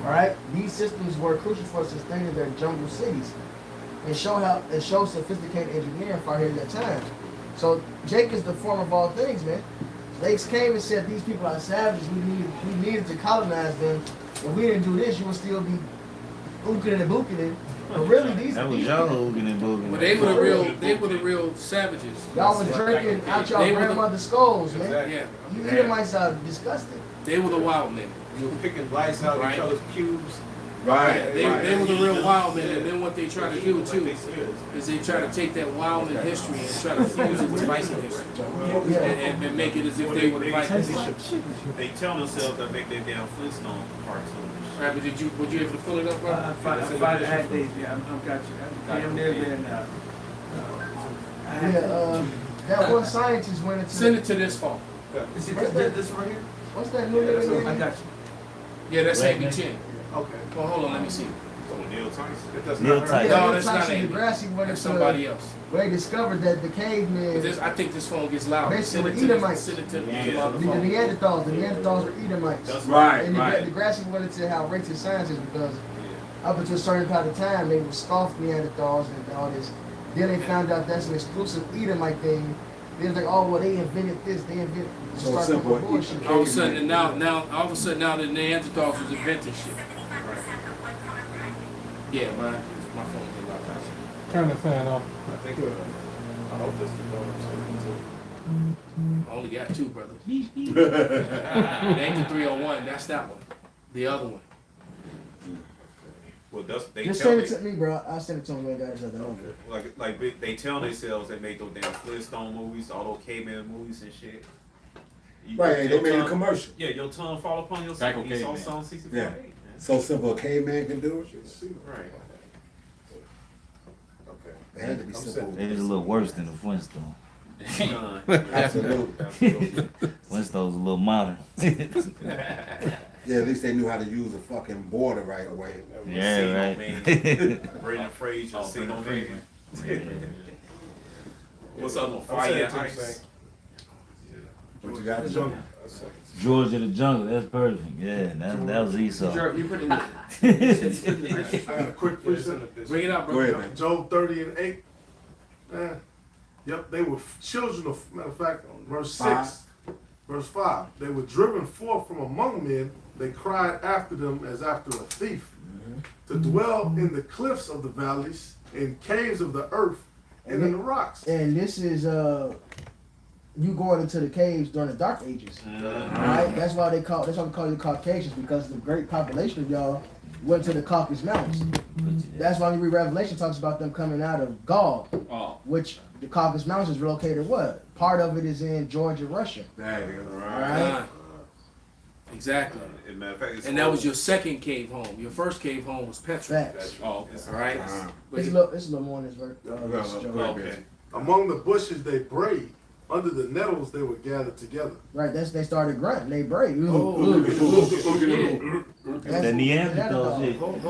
Alright? These systems were crucial for sustaining their jungle cities and show sophisticated engineering for here at that time. So Jake is the form of all things, man. Lakes came and said these people are savages, we needed to colonize them. If we didn't do this, you would still be ooking and booking it. But really these That was these y'all people- ooking and booking. But they were the real savages. Y'all was drinking out y'all They were the- grandmother's skulls, man. Exactly. Yeah, You Edomites are disgusting. they were the wild men. You were picking lights out of Right. each other's cubes. Right. They were the real wild men, and then what they try to do Like too they said. is they try to take that wild man history and try to fuse it with Viking history Yeah. and make it as if they were the Vikings. They tell themselves that make their damn Flintstone cartoons. All right, but were you able to pull it up, bro? I find it had days, yeah, I've got you. Damn near been, That one scientist went into Send it to this phone. is it What's that? this right here? What's that new Yeah, nigga I name? got you. Yeah, that's Amy Chin. Okay. Well, hold on, let me see. Neil Tyson. It does Neil not Tyson. hurt. No, that's not Tyson Amy. Degrassi went That's into somebody else. where they discovered that the But cavemen, this, I think this phone gets loud. Basically, Send it to Edomites. Send it to Yeah. the other the phone. Neanderthals were Edomites. That's Right, And right. Degrassi went into how racist science is because up until a certain part of time they were scoffed Neanderthals and all this. Then they found out that's an exclusive Edomite thing. They was like, oh well, they invented this, they invented So started simple. with bullshit. All of a sudden, and now, all of a sudden, now the Neanderthals was inventing shit. Yeah, my phone is loud. Turn the fan off. I think, I hope this is going to I only got two, brother. It ain't the 301. That's that one. The other one. Well, they Just tell send it me, to me, bro. I'll send it to him when I got his other number. like they tell themselves they make those damn Flintstone movies, all those caveman movies and shit. Right, they your made a tongue- commercial. Yeah, your tongue fall upon your Back skin. on You saw caveman. Psalm 64. Yeah. So simple a caveman can do it. Right. Okay. It had to be simple. It is a little worse than the Flintstone. Absolutely. Flintstone's a little modern. Yeah, at least they knew how to use a fucking border right away. Yeah, right. Brendan Fraser, sing on me. What's up on I'm Fire saying and to you, Ice? Saint. What you got? George of the Jungle, that's perfect. Yeah, that was Esau. You put it in. I got a quick precept. Bring it up, Go bro. ahead, man. Job 30:8. Yep, they were children of, matter of fact, verse 6, verse 5. They were driven forth from among men. They cried after them as after a thief, to dwell in the cliffs of the valleys, in caves of the earth, and in the rocks. And this is you going into the caves during the Dark Ages. Right? That's why we call you Caucasians, because the great population of y'all went to the Caucasus Mountains. That's why when you read Revelation, talks about them coming out of Gaul, which the Caucasus Mountains is located what? Part of it is in Georgia, Russia. Right? Exactly. As a matter of fact, it's And that was your second cave home. Your first cave home was Petra. Facts. All right. But It's a little more in this verse. okay. Among the bushes they brayed, under the nettles they were gathered together. Right, they started grunting, they brayed. The Neanderthals,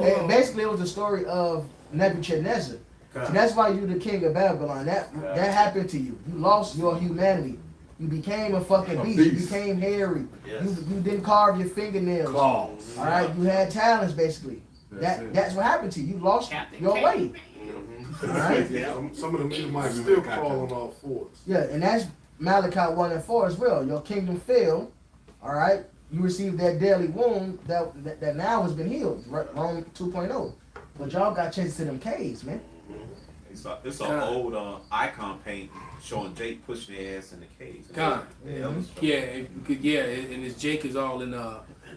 yeah. And basically, it was the story of Nebuchadnezzar. So that's why you the king of Babylon. That happened to you. You lost your humanity. You became a fucking beast. You became hairy. You didn't carve your fingernails. All right, you had talents basically. That's what happened to you. You lost your way. All right. Some of them Edomites still crawl on all fours. Yeah, and that's Malachi 1:4 as well. Your kingdom fell. All right. You received that daily wound that now has been healed. Rome 2.0. But y'all got chances to them caves, man. It's an old icon paint showing Jake pushing their ass in the cave. Yeah, and this Jake is all in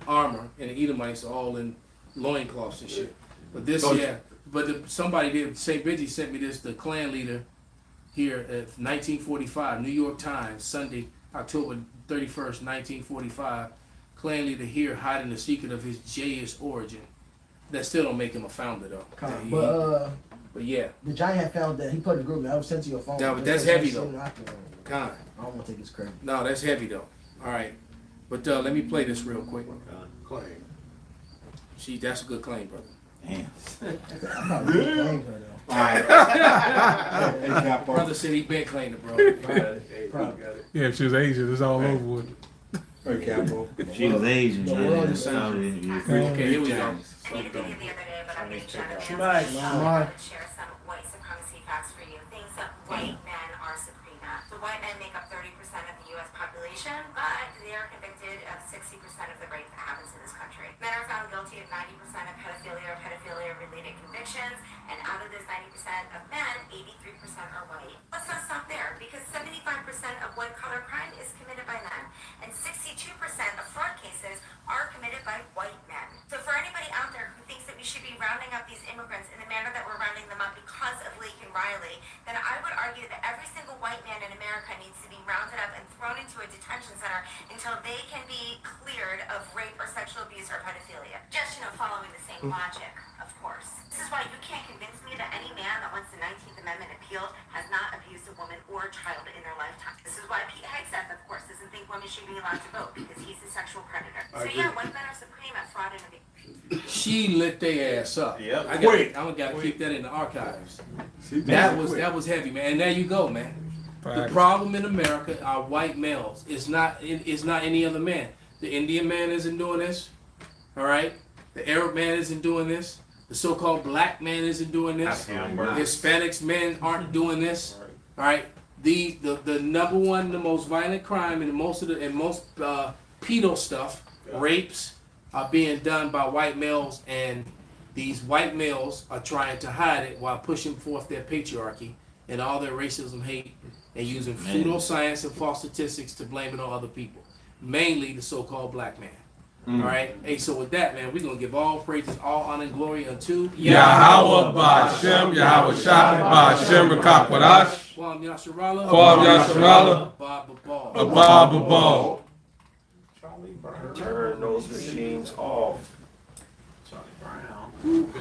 armor, and the Edomites are all in loincloths and shit. But this, somebody did. St. Benji sent me this. The Klan leader here at 1945, New York Times, Sunday, October 31st, 1945. Klan leader here hiding the secret of his Jayish origin. That still don't make him a founder though. But yeah, the giant had found that he put in the group. That was sent to your phone. No, but that's heavy though. I don't want to take his credit. No, that's heavy though. All right, but let me play this real quick. Claim. See, that's a good claim, brother. Damn. Brother said he been claiming, bro. Yeah, if she was Asian, it's all over with. Per capital. She was Asian, No, we're on man. the So, Okay, here we go. I made a video the other day, but I'm going to share some white supremacy facts for you. Things that white men are supreme at. So white men make up 30% of the U.S. population, but they are convicted of 60% of the rape that happens in this country. Men are found guilty of 90% of pedophilia or pedophilia-related convictions, and out of those 90% of men, 83% are white. Let's not stop there, because 75% of white-collar crime is committed by men, and 62% of fraud cases are committed by white men. So for anybody out there who thinks that we should be rounding up these immigrants in the manner that we're rounding them up because of Lake and Riley, then I would argue that every single white man in America needs to be rounded up and thrown into a detention center until they can be cleared of rape or sexual abuse or pedophilia. Just, following the same logic, of course. This is why you can't convince me that any man that wants the 19th Amendment appealed has not abused a woman or a child in their lifetime. This is why Pete Hegseth, of course, doesn't think women should be allowed to vote because he's a sexual predator. So yeah, white men are supreme at fraud and abuse. She lit their ass up. Yep. I gotta keep that in the archives. That was heavy, man. And there you go, man. The problem in America are white males. It's not any other man. The Indian man isn't doing this. All right. The Arab man isn't doing this. The so-called black man isn't doing this. The Hispanics men aren't doing this. All right. The number one, the most violent crime and most pedo stuff, rapes, are being done by white males, and these white males are trying to hide it while pushing forth their patriarchy and all their racism, hate, and using pseudoscience and false statistics to blame it on other people, mainly the so-called black man. All right. Hey, so with that, man, we're gonna give all praises, all honor and glory unto Yahweh Ba'Shem, Yahweh Shah, Ba'Shem Rakakwadash, Kwam Yasharala, Abba Ball. Turn those machines off. Charlie Brown.